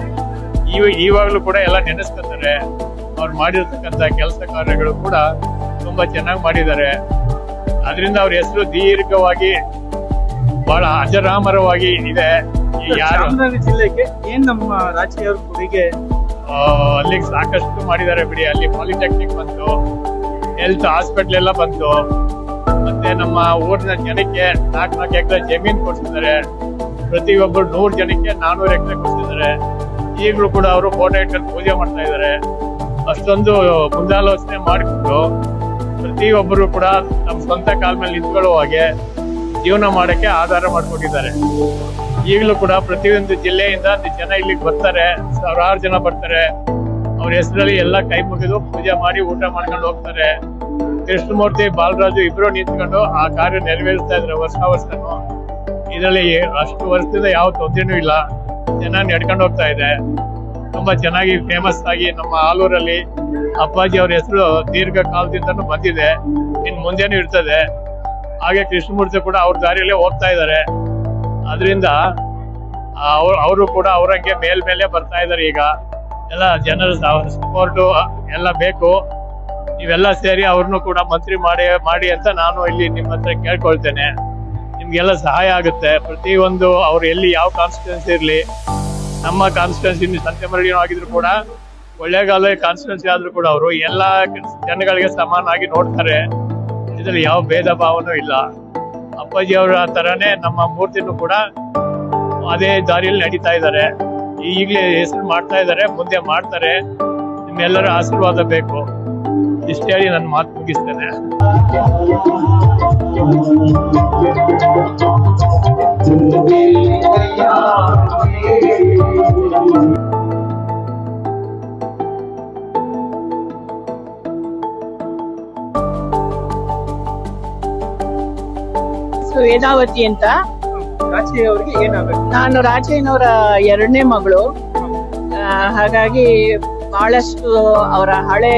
ಇವಾಗಲೂ ಕೂಡ ಎಲ್ಲ ನೆನೆಸ್ಕೊತಾರೆ. ಅವ್ರು ಮಾಡಿರ್ತಕ್ಕಂಥ ಕೆಲಸ ಕಾರ್ಯಗಳು ಕೂಡ ತುಂಬಾ ಚೆನ್ನಾಗಿ ಮಾಡಿದ್ದಾರೆ. ಅದರಿಂದ ಅವ್ರ ಹೆಸರು ದೀರ್ಘವಾಗಿ ಬಹಳ ಅಜರಾಮರವಾಗಿ ಇದೆ. ಯಾರು ಜಿಲ್ಲೆಗೆ ಏನ್ ನಮ್ಮ ರಾಜಕೀಯ ಕೊಡುಗೆ ಅಲ್ಲಿಗೆ ಸಾಕಷ್ಟು ಮಾಡಿದ್ದಾರೆ ಬಿಡಿ. ಅಲ್ಲಿ ಪಾಲಿಟೆಕ್ನಿಕ್ ಬಂತು, ಹೆಲ್ತ್ ಹಾಸ್ಪಿಟಲ್ ಎಲ್ಲ ಬಂತು, ಮತ್ತೆ ನಮ್ಮ ಊರಿನ ಜನಕ್ಕೆ 4 ಎಕರೆ ಜಮೀನ್ ಕೊಡ್ತಿದ್ದಾರೆ. ಪ್ರತಿಯೊಬ್ಬರು 100 ಜನಕ್ಕೆ 400 ಎಕರೆ ಕೊಡ್ತಿದ್ದಾರೆ. ಈಗಲೂ ಕೂಡ ಅವರು ಫೋಟೋ ಇಟ್ಕೊಂಡು ಪೂಜೆ ಮಾಡ್ತಾ ಇದ್ದಾರೆ. ಅಷ್ಟೊಂದು ಮುಂದಾಲೋಚನೆ ಮಾಡಿಕೊಂಡು ಪ್ರತಿಯೊಬ್ಬರು ಕೂಡ ನಮ್ಮ ಸ್ವಂತ ಕಾಲ ಮೇಲೆ ನಿಂತ್ಕೊಳ್ಳುವ ಹಾಗೆ ಜೀವನ ಮಾಡಕ್ಕೆ ಆಧಾರ ಮಾಡ್ಕೊಂಡಿದ್ದಾರೆ. ಈಗಲೂ ಕೂಡ ಪ್ರತಿಯೊಂದು ಜಿಲ್ಲೆಯಿಂದ ಜನ ಇಲ್ಲಿಗೆ ಬರ್ತಾರೆ, 1000 ಜನ ಬರ್ತಾರೆ. ಅವ್ರ ಹೆಸರಲ್ಲಿ ಎಲ್ಲ ಕೈ ಮುಗಿದು ಪೂಜೆ ಮಾಡಿ ಊಟ ಮಾಡ್ಕೊಂಡು ಹೋಗ್ತಾರೆ. ಕೃಷ್ಣಮೂರ್ತಿ, ಬಾಲರಾಜು ಇಬ್ರು ನಿಂತ್ಕೊಂಡು ಆ ಕಾರ್ಯ ನೆರವೇರಿಸ್ತಾ ಇದ್ದಾರೆ ವರ್ಷನೂ. ಇದರಲ್ಲಿ ಅಷ್ಟು ವರ್ಷದಿಂದ ಯಾವ ತೊಂದರೆನೂ ಇಲ್ಲ, ಚೆನ್ನಾಗಿ ನಡ್ಕೊಂಡು ಹೋಗ್ತಾ ಇದೆ. ತುಂಬಾ ಚೆನ್ನಾಗಿ ಫೇಮಸ್ ಆಗಿ ನಮ್ಮ ಆಲೂರಲ್ಲಿ ಅಪ್ಪಾಜಿ ಅವ್ರ ಹೆಸರು ದೀರ್ಘ ಕಾಲದಿಂದನೂ ಬಂದಿದೆ, ಇನ್ ಮುಂದೆನೂ ಇರ್ತದೆ. ಹಾಗೆ ಕೃಷ್ಣಮೂರ್ತಿ ಕೂಡ ಅವ್ರ ದಾರಿಯಲ್ಲೇ ಹೋಗ್ತಾ ಇದ್ದಾರೆ. ಅದರಿಂದ ಅವರು ಕೂಡ ಅವ್ರಂಗೆ ಮೇಲ್ಮೇಲೆ ಬರ್ತಾ ಇದ್ದಾರೆ. ಈಗ ಎಲ್ಲ ಜನರ ಸಪೋರ್ಟು ಎಲ್ಲ ಬೇಕು. ನೀವೆಲ್ಲ ಸೇರಿ ಅವ್ರನ್ನು ಕೂಡ ಮಂತ್ರಿ ಮಾಡಿ ಅಂತ ನಾನು ಇಲ್ಲಿ ನಿಮ್ಮ ಹತ್ರ ಕೇಳ್ಕೊಳ್ತೇನೆ. ನಿಮ್ಗೆಲ್ಲ ಸಹಾಯ ಆಗುತ್ತೆ. ಪ್ರತಿಯೊಂದು ಅವ್ರು ಎಲ್ಲಿ ಯಾವ ಕಾನ್ಸ್ಟಿಟ್ಯೂನ್ಸಿ ಇರ್ಲಿ, ನಮ್ಮ ಕಾನ್ಸ್ಟಿಟ್ಯೂನ್ಸಿ ಸಂತೆಮರಡಿ ಆಗಿದ್ರು ಕೂಡ, ಕೊಳ್ಳೇಗಾಲ ಕಾನ್ಸ್ಟಿಟ್ಯೂನ್ಸಿ ಆದ್ರೂ ಕೂಡ ಅವರು ಎಲ್ಲಾ ಜನಗಳಿಗೆ ಸಮಾನವಾಗಿ ನೋಡ್ತಾರೆ. ಇದರಲ್ಲಿ ಯಾವ ಭೇದ ಭಾವನೂ ಇಲ್ಲ. ಅಪ್ಪಾಜಿ ಅವರ ತರನೇ ನಮ್ಮ ಮೂರ್ತಿನೂ ಕೂಡ ಅದೇ ದಾರಿಯಲ್ಲಿ ನಡೀತಾ ಇದ್ದಾರೆ. ಈಗಲೇ ಹೆಸರು ಮಾಡ್ತಾ ಇದ್ದಾರೆ, ಮುಂದೆ ಮಾಡ್ತಾರೆ. ನಿಮ್ಮೆಲ್ಲರ ಆಶೀರ್ವಾದ ಬೇಕು. ಇಷ್ಟ ಹೇಳಿ ನನ್ನ ಮಾತು ಮುಗಿಸ್ತೇನೆ. ವೇದಾವತಿ ಅಂತ. ರಾಜಿ ಅವರಿಗೆ ಏನಾಗಬೇಕು? ನಾನು ರಾಜಯ್ಯನವರ ಎರಡನೇ ಮಗಳು. ಹಾಗಾಗಿ ಬಹಳಷ್ಟು ಅವರ ಹಳೆ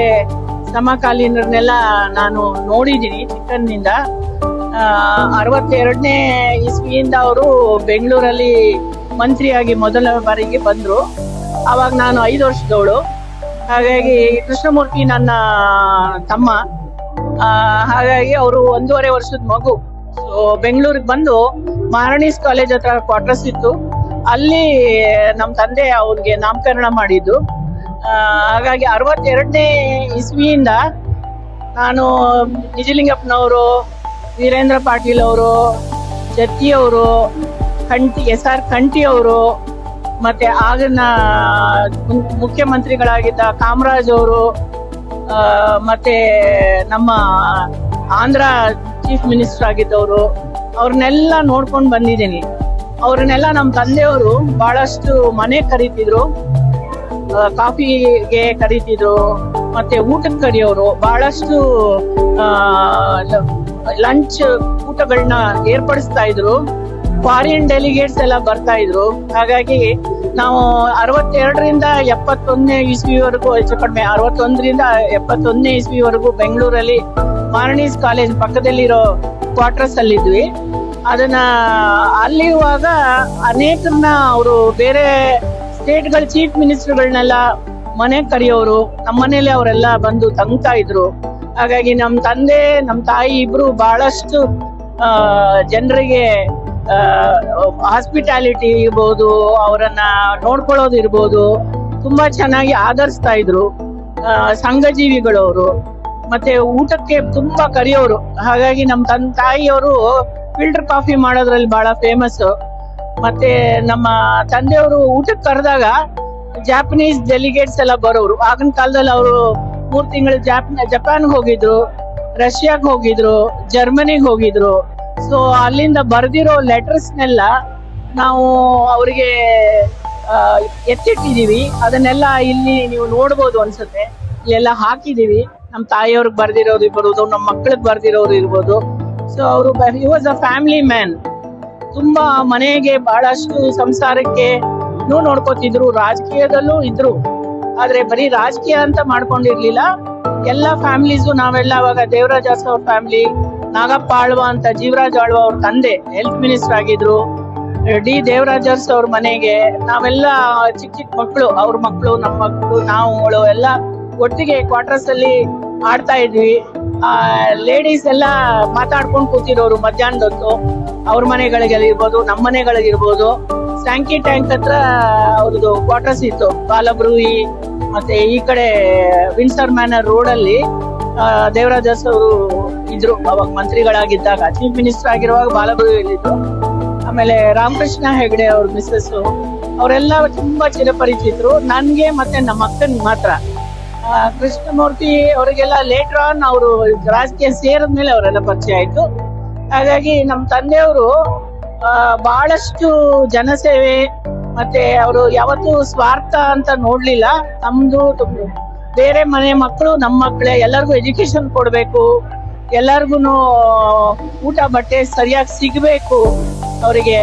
ಸಮಕಾಲೀನರನ್ನೆಲ್ಲ ನಾನು ನೋಡಿದ್ದೀನಿ ಚಿಕ್ಕಂದಿನಿಂದ. 62ನೇ ಇಸ್ವಿಯಿಂದ ಅವರು ಬೆಂಗಳೂರಲ್ಲಿ ಮಂತ್ರಿಯಾಗಿ ಮೊದಲ ಬಾರಿಗೆ ಬಂದ್ರು. ಅವಾಗ ನಾನು 5 ವರ್ಷದವಳು. ಹಾಗಾಗಿ ಕೃಷ್ಣಮೂರ್ತಿ ನನ್ನ ತಮ್ಮ. ಹಾಗಾಗಿ ಅವರು 1.5 ವರ್ಷದ ಮಗು. ಸೊ ಬೆಂಗಳೂರಿಗೆ ಬಂದು ಮಹಾರಾಣೀಸ್ ಕಾಲೇಜ್ ಹತ್ರ ಕ್ವಾರ್ಟರ್ಸ್ ಇತ್ತು, ಅಲ್ಲಿ ನಮ್ಮ ತಂದೆ ಅವ್ರಿಗೆ ನಾಮಕರಣ ಮಾಡಿದ್ದು. ಹಾಗಾಗಿ 62ನೇ ಇಸ್ವಿಯಿಂದ ನಾನು ನಿಜಲಿಂಗಪ್ಪನವರು, ವೀರೇಂದ್ರ ಪಾಟೀಲ್ ಅವರು, ಜತ್ತಿ ಅವರು, SR ಕಂಠಿ ಅವರು, ಮತ್ತೆ ಆಗಿನ ಮುಖ್ಯಮಂತ್ರಿಗಳಾಗಿದ್ದ ಕಾಮರಾಜ್ ಅವರು, ಮತ್ತೆ ನಮ್ಮ ಆಂಧ್ರ ಚೀಫ್ ಮಿನಿಸ್ಟರ್ ಆಗಿದ್ದವರು, ಅವ್ರನ್ನೆಲ್ಲ ನೋಡ್ಕೊಂಡು ಬಂದಿದ್ದೀನಿ. ಅವ್ರನ್ನೆಲ್ಲ ನಮ್ಮ ತಂದೆಯವರು ಬಹಳಷ್ಟು ಮನೆ ಕರೀತಿದ್ರು, ಕಾಫಿಗೆ ಕರೀತಿದ್ರು, ಮತ್ತೆ ಊಟಕ್ಕೆ ಕರೆಯೋರು. ಬಹಳಷ್ಟು ಲಂಚ್ ಊಟಗಳನ್ನ ಏರ್ಪಡಿಸ್ತಾ ಇದ್ರು. ಫಾರಿನ್ ಡೆಲಿಗೇಟ್ಸ್ ಎಲ್ಲ ಬರ್ತಾ ಇದ್ರು. ಹಾಗಾಗಿ ನಾವು 62ರಿಂದ 71ನೇ ಇಸ್ವಿವರೆಗೂ, ಹೆಚ್ಚು ಕಡಿಮೆ 61ರಿಂದ 71ನೇ ಇಸ್ವಿವರೆಗೂ ಬೆಂಗಳೂರಲ್ಲಿ ಮಹಾರಾಣೀಸ್ ಕಾಲೇಜ್ ಪಕ್ಕದಲ್ಲಿರೋ ಕ್ವಾರ್ಟರ್ಸ್ ಅಲ್ಲಿದ್ವಿ. ಅದನ್ನ ಅಲ್ಲಿರುವಾಗ ಅನೇಕರನ್ನ ಅವರು ಬೇರೆ ಸ್ಟೇಟ್ಗಳ ಚೀಫ್ ಮಿನಿಸ್ಟರ್ಗಳನ್ನೆಲ್ಲ ಮನೆ ಕರೆಯೋರು. ನಮ್ಮ ಮನೇಲಿ ಅವರೆಲ್ಲ ಬಂದು ತಂಗ್ತಾ ಇದ್ರು. ಹಾಗಾಗಿ ನಮ್ಮ ತಂದೆ ನಮ್ಮ ತಾಯಿ ಇಬ್ರು ಬಹಳಷ್ಟು ಜನರಿಗೆ ಹಾಸ್ಪಿಟಾಲಿಟಿ ಇರ್ಬೋದು, ಅವರನ್ನ ನೋಡ್ಕೊಳ್ಳೋದು ಇರ್ಬೋದು, ತುಂಬಾ ಚೆನ್ನಾಗಿ ಆಧರಿಸ್ತಾ ಇದ್ರು. ಸಂಘಜೀವಿಗಳವರು. ಮತ್ತೆ ಊಟಕ್ಕೆ ತುಂಬಾ ಕರೆಯೋರು. ಹಾಗಾಗಿ ನಮ್ಮ ತಾಯಿಯವರು ಫಿಲ್ಟರ್ ಕಾಫಿ ಮಾಡೋದ್ರಲ್ಲಿ ಬಹಳ ಫೇಮಸ್. ಮತ್ತೆ ನಮ್ಮ ತಂದೆಯವರು ಊಟಕ್ಕೆ ಕರೆದಾಗ ಜಾಪನೀಸ್ ಡೆಲಿಗೇಟ್ಸ್ ಎಲ್ಲ ಬರೋರು. ಆಗಿನ ಕಾಲದಲ್ಲಿ ಅವರು 3 ತಿಂಗಳು ಜಪಾನ್ಗೆ ಹೋಗಿದ್ರು, ರಷ್ಯಾಗ್ ಹೋಗಿದ್ರು, ಜರ್ಮನಿಗೆ ಹೋಗಿದ್ರು. ಸೊ ಅಲ್ಲಿಂದ ಬರ್ದಿರೋ ಲೆಟರ್ಸ್ನೆಲ್ಲ ನಾವು ಅವರಿಗೆ ಎತ್ತಿಟ್ಟಿದೀವಿ. ಅದನ್ನೆಲ್ಲ ಇಲ್ಲಿ ನೀವು ನೋಡ್ಬೋದು ಅನ್ಸುತ್ತೆ. ಇಲ್ಲೆಲ್ಲ ಹಾಕಿದೀವಿ. ನಮ್ಮ ತಾಯಿಯವ್ರಿಗೆ ಬರ್ದಿರೋರು ಇರ್ಬೋದು, ನಮ್ಮ ಮಕ್ಕಳಿಗೆ ಬರ್ದಿರೋರು ಇರ್ಬೋದು. ಸೊ ಅವರು he was a family man. ತುಂಬಾ ಮನೆಗೆ ಬಹಳಷ್ಟು ಸಂಸಾರಕ್ಕೆ ನೋಡ್ಕೋತಿದ್ರು. ರಾಜಕೀಯದಲ್ಲೂ ಇದ್ರು, ಆದ್ರೆ ಬರೀ ರಾಜಕೀಯ ಅಂತ ಮಾಡ್ಕೊಂಡಿರ್ಲಿಲ್ಲ. ಎಲ್ಲಾ ಫ್ಯಾಮಿಲೀಸು ನಾವೆಲ್ಲ ಅವಾಗ ದೇವರಾಜ್ ಅರಸು ಅವ್ರ ಫ್ಯಾಮಿಲಿ, ನಾಗಪ್ಪ ಆಳ್ವ ಅಂತ ಜೀವರಾಜ್ ಆಳ್ವ ಅವ್ರ ತಂದೆ ಹೆಲ್ತ್ ಮಿನಿಸ್ಟರ್ ಆಗಿದ್ರು. ಡಿ ದೇವರಾಜ್ ಅರಸು ಅವ್ರ ಮನೆಗೆ ನಾವೆಲ್ಲ ಚಿಕ್ಕ ಮಕ್ಕಳು, ಅವ್ರ ಮಕ್ಕಳು, ನಮ್ಮ ಮಕ್ಕಳು, ನಾವುಗಳು ಎಲ್ಲ ಒಟ್ಟಿಗೆ ಕ್ವಾರ್ಟರ್ಸ್ ಅಲ್ಲಿ ಆಡ್ತಾ ಇದ್ವಿ. ಲೇಡೀಸ್ ಎಲ್ಲ ಮಾತಾಡ್ಕೊಂಡು ಕೂತಿರೋರು ಮಧ್ಯಾಹ್ನದೊತ್ತು. ಅವ್ರ ಮನೆಗಳಿಗಿರ್ಬೋದು, ನಮ್ಮ ಮನೆಗಳಿಗಿರ್ಬೋದು. ಸ್ಯಾಂಕಿ ಟ್ಯಾಂಕ್ ಹತ್ರ ಅವ್ರದ್ದು ಕ್ವಾರ್ಟರ್ಸ್ ಇತ್ತು. ಬಾಲಬ್ರೂಯಿ ಮತ್ತೆ ಈ ಕಡೆ ವಿನ್ಸರ್ ಮ್ಯಾನರ್ ರೋಡ್ ಅಲ್ಲಿ ದೇವರಾಜ್ ಅರಸು ಅವರು ಇದ್ರು. ಅವಾಗ ಮಂತ್ರಿಗಳಾಗಿದ್ದಾಗ, ಚೀಫ್ ಮಿನಿಸ್ಟರ್ ಆಗಿರುವಾಗ ಬಾಲಬ್ರೂಯಿಲಿದ್ರು. ಆಮೇಲೆ ರಾಮಕೃಷ್ಣ ಹೆಗಡೆ ಅವ್ರ ಮಿಸ್ಸಸ್, ಅವರೆಲ್ಲ ತುಂಬಾ ಚಿರಪರಿಚಿತರು. ನನ್ಗೆ ಮತ್ತೆ ನಮ್ಮ ಅಕ್ಕನಿಗೆ ಮಾತ್ರ. ಕೃಷ್ಣಮೂರ್ತಿ ಅವರಿಗೆಲ್ಲ ಲೇಟರ್ ಆನ್ ಅವರು ರಾಜಕೀಯ ಸೇರಿದ್ಮೇಲೆ ಅವರೆಲ್ಲ ಪರಿಚಯ ಆಯ್ತು. ಹಾಗಾಗಿ ನಮ್ಮ ತಂದೆಯವರು ಬಹಳಷ್ಟು ಜನಸೇವೆ, ಮತ್ತೆ ಅವರು ಯಾವತ್ತೂ ಸ್ವಾರ್ಥ ಅಂತ ನೋಡ್ಲಿಲ್ಲ. ನಮ್ದು ಬೇರೆ ಮನೆ ಮಕ್ಕಳು ನಮ್ಮ ಮಕ್ಕಳೇ, ಎಲ್ಲರಿಗೂ ಎಜುಕೇಶನ್ ಕೊಡ್ಬೇಕು, ಎಲ್ಲರಿಗೂ ಊಟ ಬಟ್ಟೆ ಸರಿಯಾಗಿ ಸಿಗ್ಬೇಕು, ಅವರಿಗೆ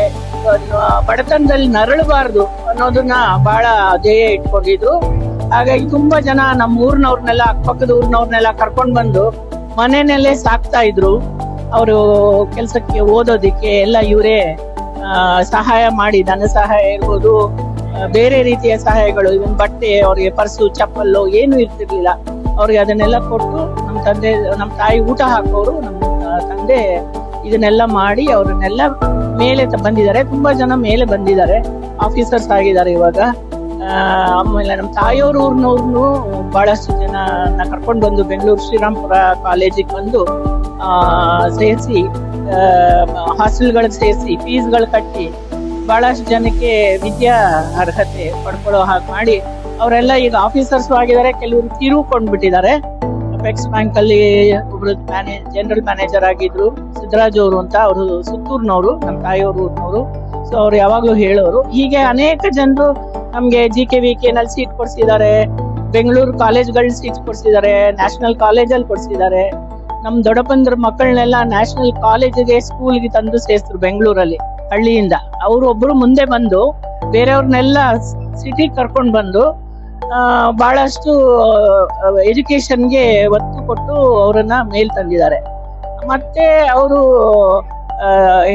ಬಡತನದಲ್ಲಿ ನರಳಬಾರ್ದು ಅನ್ನೋದನ್ನ ಬಹಳ ಧ್ಯೇಯ ಇಟ್ಕೊಂಡಿದ್ರು. ಹಾಗಾಗಿ ತುಂಬಾ ಜನ ನಮ್ಮ ಊರ್ನವ್ರನ್ನೆಲ್ಲ, ಅಕ್ಕಪಕ್ಕದ ಊರ್ನವ್ರನ್ನೆಲ್ಲ ಕರ್ಕೊಂಡ್ ಬಂದು ಮನೆಯಲ್ಲೇ ಸಾಕ್ತಾ ಇದ್ರು. ಅವರು ಕೆಲ್ಸಕ್ಕೆ ಓದೋದಿಕ್ಕೆ ಎಲ್ಲ ಇವರೇ ಸಹಾಯ ಮಾಡಿ, ಧನ ಸಹಾಯ ಇರ್ಬೋದು, ಬೇರೆ ರೀತಿಯ ಸಹಾಯಗಳು, ಇವನ್ ಬಟ್ಟೆ, ಅವ್ರಿಗೆ ಪರ್ಸು, ಚಪ್ಪಲ್ಲು ಏನು ಇರ್ತಿರ್ಲಿಲ್ಲ. ಅವ್ರಿಗೆ ಅದನ್ನೆಲ್ಲ ಕೊಟ್ಟು ನಮ್ಮ ತಾಯಿ ಊಟ ಹಾಕೋರು. ನಮ್ಮ ತಂದೆ ಇದನ್ನೆಲ್ಲ ಮಾಡಿ ಅವ್ರನ್ನೆಲ್ಲ ಮೇಲೆ ಬಂದಿದ್ದಾರೆ. ತುಂಬಾ ಜನ ಮೇಲೆ ಬಂದಿದ್ದಾರೆ, ಆಫೀಸರ್ಸ್ ಆಗಿದ್ದಾರೆ ಇವಾಗ. ಆಮೇಲೆ ನಮ್ಮ ತಾಯಿಯವ್ರ ಊರ್ನವ್ರನ್ನು ಬಹಳಷ್ಟು ಜನ ಕರ್ಕೊಂಡು ಬಂದು ಬೆಂಗಳೂರು ಶ್ರೀರಾಮ್ಪುರ ಕಾಲೇಜಿಗೆ ಬಂದು ಸೇರಿಸಿ, ಹಾಸ್ಟೆಲ್ಗಳಿಗೆ ಸೇರಿಸಿ, ಫೀಸ್ಗಳು ಕಟ್ಟಿ ಬಹಳಷ್ಟು ಜನಕ್ಕೆ ವಿದ್ಯಾ ಅರ್ಹತೆ ಪಡ್ಕೊಳ್ಳೋ ಹಾಗೆ ಮಾಡಿ ಅವರೆಲ್ಲ ಈಗ ಆಫೀಸರ್ಸ್ ಆಗಿದ್ದಾರೆ, ಕೆಲವರು ತೀರ್ಕೊಂಡ್ಬಿಟ್ಟಿದ್ದಾರೆ. ಅಪೆಕ್ಸ್ ಬ್ಯಾಂಕ್ ಅಲ್ಲಿ ಒಬ್ರು ಜನರಲ್ ಮ್ಯಾನೇಜರ್ ಆಗಿದ್ರು, ಸಿದ್ದರಾಜ್ ಅವರು ಅಂತ, ಅವರು ಸುತ್ತೂರ್ನವರು, ನಮ್ಮ ತಾಯಿಯವರು ಊರ್ನವರು. ಸೊ ಅವ್ರು ಯಾವಾಗ್ಲೂ ಹೇಳೋರು. ಹೀಗೆ ಅನೇಕ ಜನರು ನಮ್ಗೆ GKVK ನಲ್ಲಿ ಸೀಟ್ ಕೊಡ್ಸಿದ್ದಾರೆ, ಬೆಂಗಳೂರು ಕಾಲೇಜ್ಗಳಲ್ಲಿ ಸೀಟ್ ಕೊಡ್ಸಿದ್ದಾರೆ, ನ್ಯಾಷನಲ್ ಕಾಲೇಜಲ್ಲಿ ಕೊಡ್ಸಿದ್ದಾರೆ. ನಮ್ ದೊಡ್ಡಪ್ಪಂದ್ರ ಮಕ್ಕಳನ್ನೆಲ್ಲ ನ್ಯಾಷನಲ್ ಕಾಲೇಜಿಗೆ ಸ್ಕೂಲ್ಗೆ ತಂದು ಸೇರಿಸಿದ್ರು ಬೆಂಗಳೂರಲ್ಲಿ, ಹಳ್ಳಿಯಿಂದ. ಅವರು ಒಬ್ರು ಮುಂದೆ ಬಂದು ಬೇರೆಯವ್ರನ್ನೆಲ್ಲ ಸಿಟಿ ಕರ್ಕೊಂಡು ಬಂದು ಬಹಳಷ್ಟು ಎಜುಕೇಶನ್ಗೆ ಒತ್ತು ಕೊಟ್ಟು ಅವರನ್ನ ಮೇಲ್ ತಂದಿದ್ದಾರೆ. ಮತ್ತೆ ಅವರು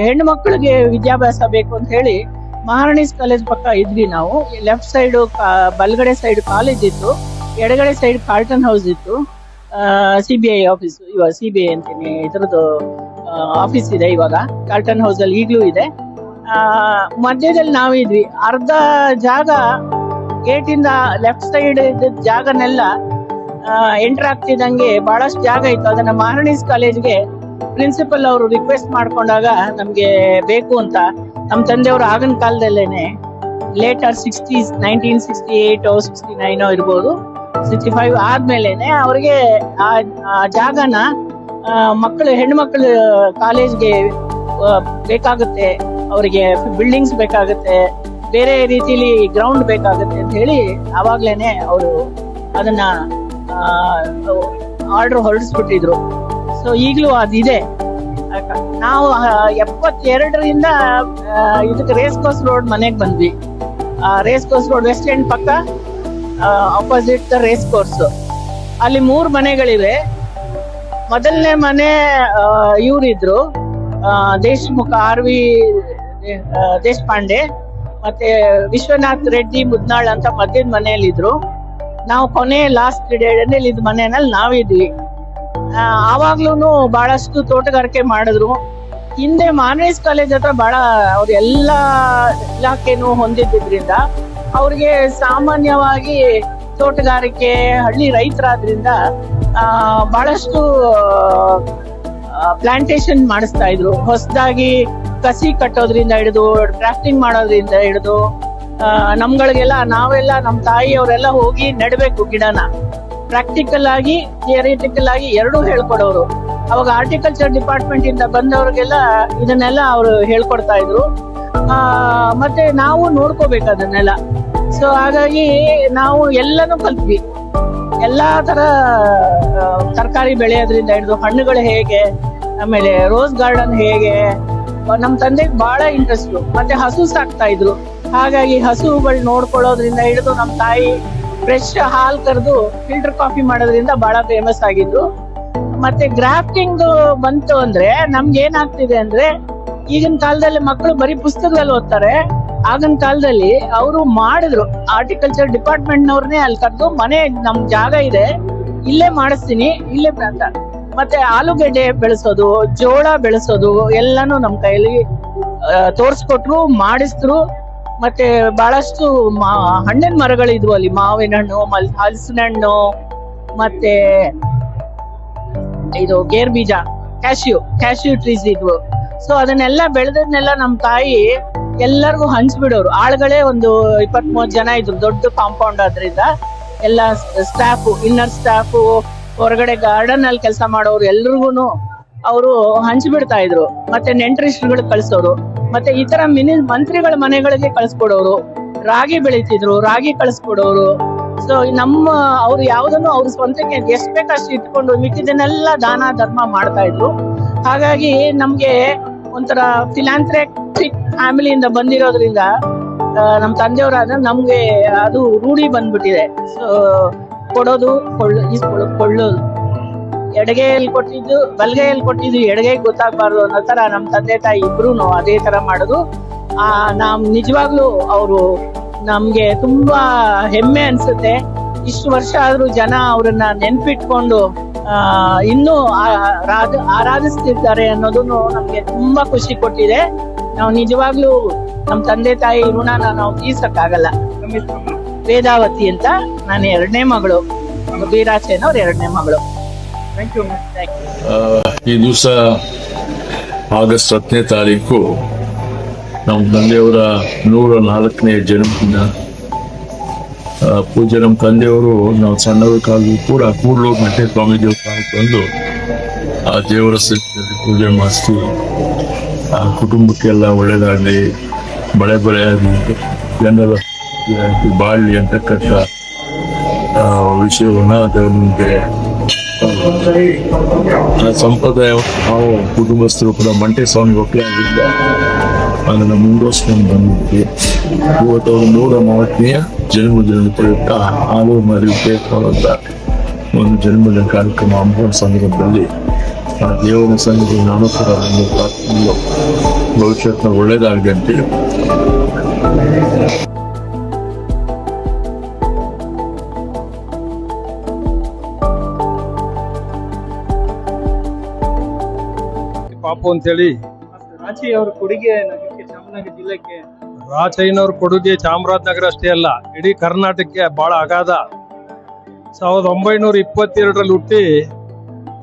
ಹೆಣ್ಣು ಮಕ್ಕಳಿಗೆ ವಿದ್ಯಾಭ್ಯಾಸ ಬೇಕು ಅಂತ ಹೇಳಿ ಮಹಾರಾಣೀಸ್ ಕಾಲೇಜ್ ಪಕ್ಕ ಇದ್ವಿ ನಾವು. ಲೆಫ್ಟ್ ಸೈಡ್ ಬಲ್ಗಡೆ ಸೈಡ್ ಕಾಲೇಜ್ ಇತ್ತು, ಎಡಗಡೆ ಸೈಡ್ ಕಾರ್ಟನ್ ಹೌಸ್ ಇತ್ತು. CBI ಆಫೀಸ್, ಇವಾಗ CBI ಅಂತೀನಿ, ಇದ್ರದ್ದು ಆಫೀಸ್ ಇದೆ ಇವಾಗ ಕಾರ್ಟನ್ ಹೌಸ್ ಅಲ್ಲಿ, ಈಗ್ಲೂ ಇದೆ. ಮಧ್ಯದಲ್ಲಿ ನಾವಿದ್ವಿ. ಅರ್ಧ ಜಾಗ ಗೇಟ್ ಇಂದ ಲೆಫ್ಟ್ ಸೈಡ್ ಇದ್ದ ಜಾಗನೆಲ್ಲ ಎಂಟರ್ ಆಗ್ತಿದ್ದಂಗೆ ಬಹಳಷ್ಟು ಜಾಗ ಇತ್ತು. ಅದನ್ನ ಮಹಾರಾಣೀಸ್ ಕಾಲೇಜ್ಗೆ ಪ್ರಿನ್ಸಿಪಲ್ ಅವರು ರಿಕ್ವೆಸ್ಟ್ ಮಾಡ್ಕೊಂಡಾಗ ನಮ್ಗೆ ಬೇಕು ಅಂತ, ನಮ್ ತಂದೆಯವರು ಆಗಿನ ಕಾಲದಲ್ಲೇನೆ ಲೇಟರ್ 60s 1968 69 ಇರ್ಬೋದು, 65 ಆದ್ಮೇಲೆನೆ ಅವ್ರಿಗೆ ಆ ಜಾಗನ ಹೆಣ್ಮಕ್ಳು ಕಾಲೇಜ್ಗೆ ಬೇಕಾಗುತ್ತೆ, ಅವರಿಗೆ ಬಿಲ್ಡಿಂಗ್ಸ್ ಬೇಕಾಗುತ್ತೆ, ಬೇರೆ ರೀತಿಲಿ ಗ್ರೌಂಡ್ ಬೇಕಾಗುತ್ತೆ ಅಂತ ಹೇಳಿ ಅವಾಗ್ಲೇನೆ ಅವರು ಅದನ್ನ ಆರ್ಡರ್ ಹೊರಡಿಸ್ಬಿಟ್ಟಿದ್ರು. ಸೊ ಈಗ್ಲೂ ಅದಿದೆ. ನಾವು 72ರಿಂದ ಇದಕ್ಕೆ ರೇಸ್ ಕೋರ್ಸ್ ರೋಡ್ ಮನೆಗ್ ಬಂದ್ವಿ. Race course road West End ಪಕ್ಕ ಆಪೋಸಿಟ್ ದ ರೇಸ್ ಕೋರ್ಸ್. ಅಲ್ಲಿ 3 ಮನೆಗಳಿವೆ. ಮೊದಲನೇ ಮನೆ ಇವರಿದ್ರು, ದೇಶಮುಖ RV ದೇಶಪಾಂಡೆ, ಮತ್ತೆ ವಿಶ್ವನಾಥ್ ರೆಡ್ಡಿ ಮುದ್ನಾಳ್ ಅಂತ ಮಧ್ಯದ ಮನೆಯಲ್ಲಿದ್ರು. ನಾವು ಕೊನೆ ಲಾಸ್ಟ್ ಇದ್ ಮನೆಯಲ್ಲಿ ನಾವಿದ್ವಿ. ಆವಾಗ್ಲೂನು ಬಹಳಷ್ಟು ತೋಟಗಾರಿಕೆ ಮಾಡಿದ್ರು. ಹಿಂದೆ ಮಾನವೇಸ್ ಕಾಲೇಜ್ ಹತ್ರ ಬಹಳ ಅವ್ರ ಎಲ್ಲಾ ಇಲಾಖೆನೂ ಹೊಂದಿದ್ರಿಂದ ಅವ್ರಿಗೆ ಸಾಮಾನ್ಯವಾಗಿ ತೋಟಗಾರಿಕೆ, ಹಳ್ಳಿ ರೈತರಾದ್ರಿಂದ ಬಹಳಷ್ಟು ಪ್ಲಾಂಟೇಶನ್ ಮಾಡಿಸ್ತಾ ಇದ್ರು. ಹೊಸದಾಗಿ ಕಸಿ ಕಟ್ಟೋದ್ರಿಂದ ಹಿಡಿದು ಡ್ರಾಫ್ಟಿಂಗ್ ಮಾಡೋದ್ರಿಂದ ಹಿಡಿದು ನಮ್ಗಳಿಗೆಲ್ಲ ನಾವೆಲ್ಲ ನಮ್ಮ ತಾಯಿಯವರೆಲ್ಲ ಹೋಗಿ ನೆಡ್ಬೇಕು ಗಿಡನ. ಪ್ರಾಕ್ಟಿಕಲ್ ಆಗಿ ಥಿಯರಿಟಿಕಲ್ ಆಗಿ ಎರಡೂ ಹೇಳ್ಕೊಡೋರು. ಅವಾಗ ಹಾರ್ಟಿಕಲ್ಚರ್ ಡಿಪಾರ್ಟ್ಮೆಂಟ್ ಇಂದ ಬಂದವ್ರಿಗೆಲ್ಲ ಇದನ್ನೆಲ್ಲ ಅವರು ಹೇಳ್ಕೊಡ್ತಾ ಇದ್ರು. ಮತ್ತೆ ನಾವು ನೋಡ್ಕೋಬೇಕು ಅದನ್ನೆಲ್ಲ. ಸೊ ಹಾಗಾಗಿ ನಾವು ಎಲ್ಲಾನು ಕಲ್ತ್ವಿ. ಎಲ್ಲಾ ತರ ತರಕಾರಿ ಬೆಳೆಯೋದ್ರಿಂದ ಹಿಡಿದು ಹಣ್ಣುಗಳು ಹೇಗೆ, ಆಮೇಲೆ ರೋಸ್ ಗಾರ್ಡನ್ ಹೇಗೆ. ನಮ್ ತಂದೆಗೆ ಬಹಳ ಇಂಟ್ರೆಸ್ಟ್. ಮತ್ತೆ ಹಸು ಸಾಕ್ತಾ ಇದ್ರು. ಹಾಗಾಗಿ ಹಸುಗಳು ನೋಡ್ಕೊಳ್ಳೋದ್ರಿಂದ ಹಿಡಿದು ನಮ್ ತಾಯಿ ಫ್ರೆಶ್ ಹಾಲ್ ಕರೆದು ಫಿಲ್ಟರ್ ಕಾಫಿ ಮಾಡೋದ್ರಿಂದ ಬಹಳ ಫೇಮಸ್ ಆಗಿದ್ರು. ಮತ್ತೆ ಗ್ರಾಫ್ಟಿಂಗ್ ಬಂತು ಅಂದ್ರೆ ನಮ್ಗೆ ಏನಾಗ್ತಿದೆ ಅಂದ್ರೆ, ಈಗಿನ ಕಾಲದಲ್ಲಿ ಮಕ್ಕಳು ಬರೀ ಪುಸ್ತಕದಲ್ಲಿ ಓದ್ತಾರೆ. ಆಗಿನ ಕಾಲದಲ್ಲಿ ಅವರು ಮಾಡಿದ್ರು. ಹಾರ್ಟಿಕಲ್ಚರ್ ಡಿಪಾರ್ಟ್ಮೆಂಟ್ ನವ್ರನ್ನೇ ಅಲ್ಲಿ ಕರೆದು, ಮನೆ ನಮ್ ಜಾಗ ಇದೆ, ಇಲ್ಲೇ ಮಾಡಿಸ್ತೀನಿ, ಇಲ್ಲೇ ಅಂತ. ಮತ್ತೆ ಆಲೂಗೆಡ್ಡೆ ಬೆಳೆಸೋದು, ಜೋಳ ಬೆಳೆಸೋದು ಎಲ್ಲಾನು ನಮ್ ಕೈಯಲ್ಲಿ ತೋರ್ಸ್ಕೊಟ್ರು, ಮಾಡಿಸಿದ್ರು. ಮತ್ತೆ ಬಹಳಷ್ಟು ಹಣ್ಣಿನ ಮರಗಳು ಇದ್ವು ಅಲ್ಲಿ, ಮಾವಿನ ಹಣ್ಣು, ಹಲಸಿನ ಹಣ್ಣು, ಮತ್ತೆ ಇದು ಗೇರ್ ಬೀಜ, ಕ್ಯಾಶ್ಯೂ ಟ್ರೀಸ್ ಇದ್ವು. ಸೊ ಅದನ್ನೆಲ್ಲ ಬೆಳೆದನ್ನೆಲ್ಲ ನಮ್ ತಾಯಿ ಎಲ್ಲರಿಗೂ ಹಂಚ್ಬಿಡೋರು. ಆಳ್ಗಳೇ ಒಂದು 20-30 ಜನ ಇದ್ರು, ದೊಡ್ಡ ಕಾಂಪೌಂಡ್ ಆದ್ರಿಂದ. ಎಲ್ಲ ಸ್ಟಾಫ್, ಇನ್ನರ್ ಸ್ಟಾಫ್, ಹೊರಗಡೆ ಗಾರ್ಡನ್ ಅಲ್ಲಿ ಕೆಲಸ ಮಾಡೋರು ಎಲ್ರಿಗೂನು ಅವರು ಹಂಚ್ಬಿಡ್ತಾ ಇದ್ರು. ಮತ್ತೆ ನೆಂಟರಿಸ್ಟ್ರುಗಳು ಕಳ್ಸೋರು. ಮತ್ತೆ ಈ ತರ ಮಂತ್ರಿಗಳ ಮನೆಗಳಿಗೆ ಕಳ್ಸ್ಕೊಡೋರು. ರಾಗಿ ಬೆಳಿತಿದ್ರು, ರಾಗಿ ಕಳ್ಸ್ಕೊಡೋರು. ಸೊ ಅವ್ರು ಯಾವ್ದನ್ನು ಅವ್ರ ಸ್ವಂತಕ್ಕೆ ಎಷ್ಟ್ ಬೇಕಷ್ಟು ಇಟ್ಕೊಂಡು ಮಿಕ್ಕಿದನ್ನೆಲ್ಲ ದಾನ ಧರ್ಮ ಮಾಡ್ತಾ ಇದ್ರು. ಹಾಗಾಗಿ ನಮ್ಗೆ ಒಂಥರ ಫಿಲಾಂಥ್ರೆಟಿಕ್ ಫ್ಯಾಮಿಲಿಯಿಂದ ಬಂದಿರೋದ್ರಿಂದ ನಮ್ ತಂದೆಯವರಾದ್ರೆ ನಮ್ಗೆ ಅದು ರೂಢಿ ಬಂದ್ಬಿಟ್ಟಿದೆ. ಸೊ ಕೊಡೋದು, ಕೊಳ್ಳೋದು, ಎಡಗೈಯಲ್ಲಿ ಕೊಟ್ಟಿದ್ದು ಬಲಗೈಯಲ್ಲಿ ಕೊಟ್ಟಿದ್ದು ಎಡಗೈಗೆ ಗೊತ್ತಾಗ್ಬಾರ್ದು ಅನ್ನೋ ತರ ನಮ್ ತಂದೆ ತಾಯಿ ಇಬ್ರು ಅದೇ ತರ ಮಾಡೋದು. ನಾವ್ ನಿಜವಾಗ್ಲೂ ಅವರು ನಮ್ಗೆ ತುಂಬಾ ಹೆಮ್ಮೆ ಅನ್ಸುತ್ತೆ. ಇಷ್ಟು ವರ್ಷ ಆದ್ರೂ ಜನ ಅವ್ರನ್ನ ನೆನ್ಪಿಟ್ಕೊಂಡು ಇನ್ನೂ ಆರಾಧಿಸ್ತಿರ್ತಾರೆ ಅನ್ನೋದನ್ನು ನಮ್ಗೆ ತುಂಬಾ ಖುಷಿ ಕೊಟ್ಟಿದೆ. ನಾವು ನಿಜವಾಗ್ಲೂ ನಮ್ ತಂದೆ ತಾಯಿ ಋಣನ ನಾವು ತೀರ್ಸಕ್ಕಾಗಲ್ಲ. ವೇದಾವತಿ ಅಂತ, ನಾನು 2ನೇ ಮಗಳು. ಬೀರಾಚೇನ ಅವ್ರ 2ನೇ ಮಗಳು. ಈ ದಿವಸ ಆಗಸ್ಟ್ 10ನೇ ತಾರೀಕು ನಮ್ಮ ತಂದೆಯವರ 104ನೇ ಜನ್ಮದಿನ. ಪೂಜ್ಯ ನಮ್ಮ ತಂದೆಯವರು ನಾವು ಸಣ್ಣವರ ಕಾಲದಲ್ಲಿ ಕೂಡ ಕೂಡಲೂರು ಮಠ ಸ್ವಾಮಿ ದೇವಸ್ಥಾನಕ್ಕೆ ಬಂದು ಆ ದೇವರ ಸನ್ನಿಧಿಯಲ್ಲಿ ಪೂಜೆ ಮಾಡಿಸಿ ಆ ಕುಟುಂಬಕ್ಕೆಲ್ಲ ಒಳ್ಳೇದಾಗಲಿ, ಬಳೆ ಜನರ ಬಾಳ್ಲಿ ಅಂತಕ್ಕಂಥ ವಿಷಯವನ್ನ ಅದರ ಮುಂದೆ ಸಂಪ್ರದಾಯ ನಾವು ಕುಟುಂಬಸ್ಥರು ಕೂಡ ಮಂಟೆ ಸ್ವಾಮಿ ಒಕ್ಕಲಾಗಿದ್ದ ಅದನ್ನ ಮುಂದುವರ್ಸ್ಕೊಂಡು ಬಂದಿದ್ವಿ. ಇವತ್ತು ಅವರು 140ನೇ ಜನ್ಮದಿನದ ಪ್ರಯುಕ್ತ ಹಾಲು ಮರಿ ಅಂತ ಒಂದು ಜನ್ಮದಿನ ಕಾರ್ಯಕ್ರಮ ಹಮ್ಮಿಕೊಂಡ ಸಂದರ್ಭದಲ್ಲಿ ಆ ದೇವರ ಸನ್ನಿಧಿ ನಾನು ಕೂಡ ಭವಿಷ್ಯತ್ನ ಒಳ್ಳೇದಾಗಲಿ ಅಂತೇಳಿ ಪಾಪು ಅಂತೇಳಿ ರಾಜಿ ಅವರ ಕೊಡುಗೆ ನಗರಕ್ಕೆ, ಚಾಮರಾಜನಗರ ಜಿಲ್ಲೆಗೆ ರಾಚಯ್ಯನವ್ರ ಕೊಡುಗೆ ಚಾಮರಾಜನಗರ ಅಷ್ಟೇ ಅಲ್ಲ, ಇಡೀ ಕರ್ನಾಟಕಕ್ಕೆ ಬಹಳ ಅಗಾಧ. 1922ರಲ್ಲಿ ಹುಟ್ಟಿ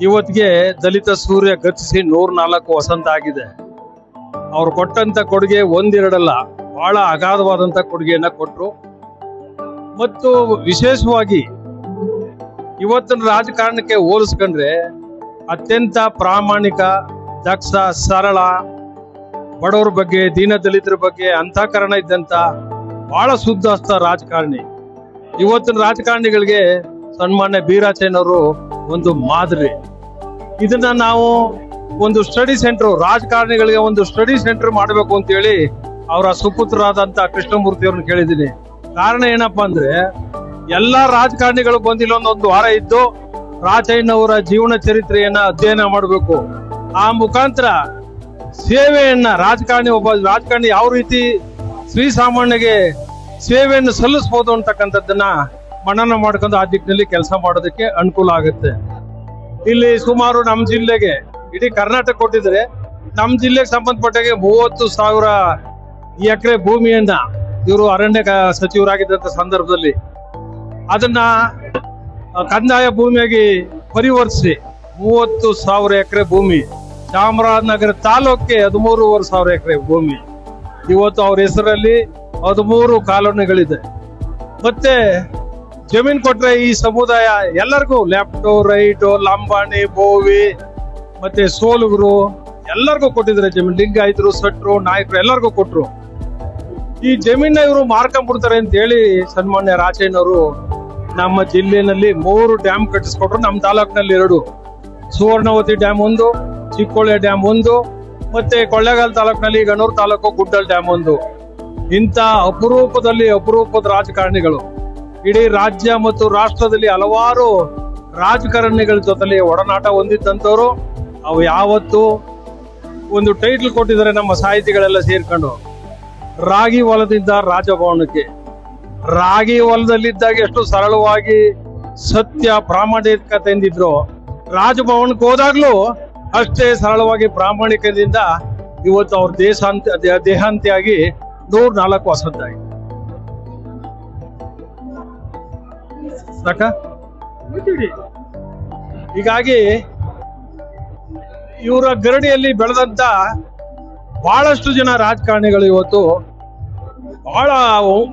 ಇವತ್ತಿಗೆ ದಲಿತ ಸೂರ್ಯ ಗತಿಸಿ 104 ವಸಂತ ಆಗಿದೆ. ಅವ್ರು ಕೊಟ್ಟಂತ ಕೊಡುಗೆ ಒಂದೆರಡಲ್ಲ, ಬಹಳ ಅಗಾಧವಾದಂತ ಕೊಡುಗೆಯನ್ನ ಕೊಟ್ರು. ಮತ್ತು ವಿಶೇಷವಾಗಿ ಇವತ್ತಿನ ರಾಜಕಾರಣಕ್ಕೆ ಹೋಲಿಸ್ಕೊಂಡ್ರೆ ಅತ್ಯಂತ ಪ್ರಾಮಾಣಿಕ, ದಕ್ಷ, ಸರಳ, ಬಡವರ ಬಗ್ಗೆ, ದೀನದಲಿತರ ಬಗ್ಗೆ ಅಂತಃಕರಣ ಇದ್ದಂತ ಬಹಳ ಶುದ್ಧಸ್ಥ ರಾಜಕಾರಣಿ. ಇವತ್ತಿನ ರಾಜಕಾರಣಿಗಳಿಗೆ ಸನ್ಮಾನ್ಯ ಬೀರಾಚಯ್ಯನವರು ಒಂದು ಮಾದರಿ. ಇದನ್ನ ನಾವು ಒಂದು ಸ್ಟಡಿ ಸೆಂಟರ್, ರಾಜಕಾರಣಿಗಳಿಗೆ ಒಂದು ಸ್ಟಡಿ ಸೆಂಟರ್ ಮಾಡಬೇಕು ಅಂತ ಹೇಳಿ ಅವರ ಸುಪುತ್ರರಾದಂತ ಕೃಷ್ಣಮೂರ್ತಿ ಅವ್ರನ್ನ ಕೇಳಿದ್ದೀನಿ. ಕಾರಣ ಏನಪ್ಪಾ ಅಂದ್ರೆ, ಎಲ್ಲಾ ರಾಜಕಾರಣಿಗಳು ಬಂದಿಲ್ಲ ಒಂದು ವಾರ ಇದ್ದು ರಾಚಯ್ಯನವರ ಜೀವನ ಚರಿತ್ರೆಯನ್ನ ಅಧ್ಯಯನ ಮಾಡಬೇಕು. ಆ ಮುಖಾಂತರ ಸೇವೆಯನ್ನ ಒಬ್ಬ ರಾಜಕಾರಣಿ ಯಾವ ರೀತಿ ಶ್ರೀಸಾಮಾನ್ಯಗೆ ಸೇವೆಯನ್ನು ಸಲ್ಲಿಸಬಹುದು ಅಂತಕ್ಕಂಥದ್ದನ್ನ ಮನನ ಮಾಡ್ಕೊಂಡು ಆ ದಿಕ್ಕಿನಲ್ಲಿ ಕೆಲಸ ಮಾಡೋದಕ್ಕೆ ಅನುಕೂಲ ಆಗುತ್ತೆ. ಇಲ್ಲಿ ಸುಮಾರು ನಮ್ಮ ಜಿಲ್ಲೆಗೆ, ಇಡೀ ಕರ್ನಾಟಕ ಕೊಟ್ಟಿದ್ರೆ ನಮ್ಮ ಜಿಲ್ಲೆಗೆ ಸಂಬಂಧಪಟ್ಟಾಗೆ 30,000 ಎಕರೆ ಭೂಮಿಯನ್ನ ಇವರು ಅರಣ್ಯ ಸಚಿವರಾಗಿದ್ದಂತ ಸಂದರ್ಭದಲ್ಲಿ ಅದನ್ನ ಕಂದಾಯ ಭೂಮಿಯಾಗಿ ಪರಿವರ್ತಿಸಿ 30,000 ಎಕರೆ ಭೂಮಿ, ಚಾಮರಾಜನಗರ ತಾಲೂಕಿಗೆ 13,500 ಎಕರೆ ಭೂಮಿ. ಇವತ್ತು ಅವ್ರ ಹೆಸರಲ್ಲಿ 13 ಕಾಲೋನಿಗಳಿದೆ. ಮತ್ತೆ ಜಮೀನ್ ಕೊಟ್ರೆ ಈ ಸಮುದಾಯ ಎಲ್ಲರಿಗೂ ಲೆಫ್ಟ್, ರೈಟ್, ಲಂಬಾಣಿ, ಬೋವಿ, ಮತ್ತೆ ಸೋಲುಗರು ಎಲ್ಲರಿಗೂ ಕೊಟ್ಟಿದ್ದಾರೆ ಜಮೀನ್. ಲಿಂಗಾಯತರು, ಸಟ್ರು, ನಾಯಕರು ಎಲ್ಲರಿಗೂ ಕೊಟ್ರು. ಈ ಜಮೀನ ಇವರು ಮಾರ್ಕೊಂಡ್ಬಿಡ್ತಾರೆ ಅಂತ ಹೇಳಿ ಸನ್ಮಾನ್ಯ ರಾಚಯ್ಯನವರು ನಮ್ಮ ಜಿಲ್ಲೆನಲ್ಲಿ 3 ಡ್ಯಾಮ್ ಕಟ್ಟಿಸ್ಕೊಟ್ರು. ನಮ್ಮ ತಾಲೂಕಿನಲ್ಲಿ 2, ಸುವರ್ಣವತಿ ಡ್ಯಾಮ್ 1, ಚಿಕ್ಕೋಳೆ ಡ್ಯಾಮ್ 1, ಮತ್ತೆ ಕೊಳ್ಳೇಗಾಲ ತಾಲೂಕಿನಲ್ಲಿ ಗಣೂರು ತಾಲೂಕು ಗುಡ್ಡಲ್ ಡ್ಯಾಮ್ 1. ಇಂಥ ಅಪರೂಪದ ರಾಜಕಾರಣಿಗಳು ಇಡೀ ರಾಜ್ಯ ಮತ್ತು ರಾಷ್ಟ್ರದಲ್ಲಿ ಹಲವಾರು ರಾಜಕಾರಣಿಗಳ ಜೊತೆಲಿ ಒಡನಾಟ ಹೊಂದಿದ್ದಂಥವ್ರು. ಅವು ಯಾವತ್ತು ಒಂದು ಟೈಟ್ಲ್ ಕೊಟ್ಟಿದ್ದಾರೆ ನಮ್ಮ ಸಾಹಿತಿಗಳೆಲ್ಲ ಸೇರ್ಕೊಂಡು, ರಾಗಿ ಹೊಲದಿಂದ ರಾಜಭವನಕ್ಕೆ. ರಾಗಿ ಹೊಲದಲ್ಲಿದ್ದಾಗ ಎಷ್ಟು ಸರಳವಾಗಿ ಸತ್ಯ ಪ್ರಾಮಾಣಿಕತೆಯಿಂದಿದ್ರು, ರಾಜಭವನಕ್ಕೆ ಹೋದಾಗ್ಲೂ ಅಷ್ಟೇ ಸರಳವಾಗಿ ಪ್ರಾಮಾಣಿಕದಿಂದ ಇವತ್ತು ಅವ್ರ ದೇಹಾಂತಿಯಾಗಿ 104 ವಸಂತ ಆಗಿದೆ. ಹೀಗಾಗಿ ಇವರ ಗರಡಿಯಲ್ಲಿ ಬೆಳೆದಂತ ಬಹಳಷ್ಟು ಜನ ರಾಜಕಾರಣಿಗಳು ಇವತ್ತು ಬಹಳ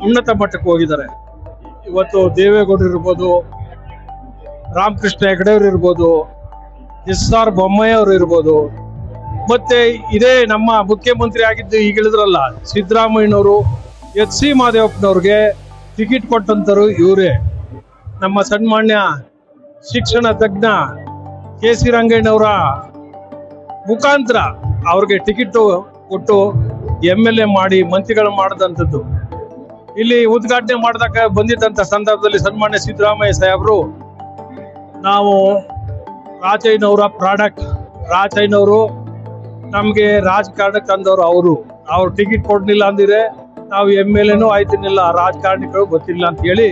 ಉನ್ನತ ಮಟ್ಟಕ್ಕೆ ಹೋಗಿದ್ದಾರೆ. ಇವತ್ತು ದೇವೇಗೌಡರು ಇರ್ಬೋದು, ರಾಮಕೃಷ್ಣ ಹೆಗಡೆಯವರು ಇರ್ಬೋದು, SR ಬೊಮ್ಮಾಯಿ ಅವರು ಇರ್ಬೋದು, ಮತ್ತೆ ಇದೇ ನಮ್ಮ ಮುಖ್ಯಮಂತ್ರಿ ಆಗಿದ್ದು ಈಗ ಹೇಳಿದ್ರಲ್ಲ ಸಿದ್ದರಾಮಯ್ಯನವರು, HC ಮಾದೇವಪ್ಪನವ್ರಿಗೆ ಟಿಕೆಟ್ ಕೊಟ್ಟಂತರು ಇವರೇ. ನಮ್ಮ ಸನ್ಮಾನ್ಯ ಶಿಕ್ಷಣ ತಜ್ಞ KC ರಂಗಯ್ಯನವರ ಮುಖಾಂತರ ಅವ್ರಿಗೆ ಟಿಕೆಟ್ ಕೊಟ್ಟು MLA ಮಾಡಿ ಮಂತ್ರಿಗಳು ಮಾಡಿದಂಥದ್ದು. ಇಲ್ಲಿ ಉದ್ಘಾಟನೆ ಮಾಡಿದಾಗ ಬಂದಿದ್ದಂತ ಸಂದರ್ಭದಲ್ಲಿ ಸನ್ಮಾನ್ಯ ಸಿದ್ದರಾಮಯ್ಯ ಸಾಹೇಬರು, ನಾವು ರಾಚಯ್ಯನವರ ಪ್ರಾಡಕ್ಟ್, ರಾಚಯ್ಯನವರು ನಮ್ಗೆ ರಾಜಕಾರಣಕ್ಕೆ ತಂದವರು, ಅವ್ರು ಟಿಕೆಟ್ ಕೊಡ್ಲಿಲ್ಲ ಅಂದಿದ್ರೆ ನಾವು MLAನೂ ಆಯ್ತಿರ್ಲಿಲ್ಲ, ರಾಜಕಾರಣಿಗಳು ಗೊತ್ತಿಲ್ಲ ಅಂತ ಹೇಳಿ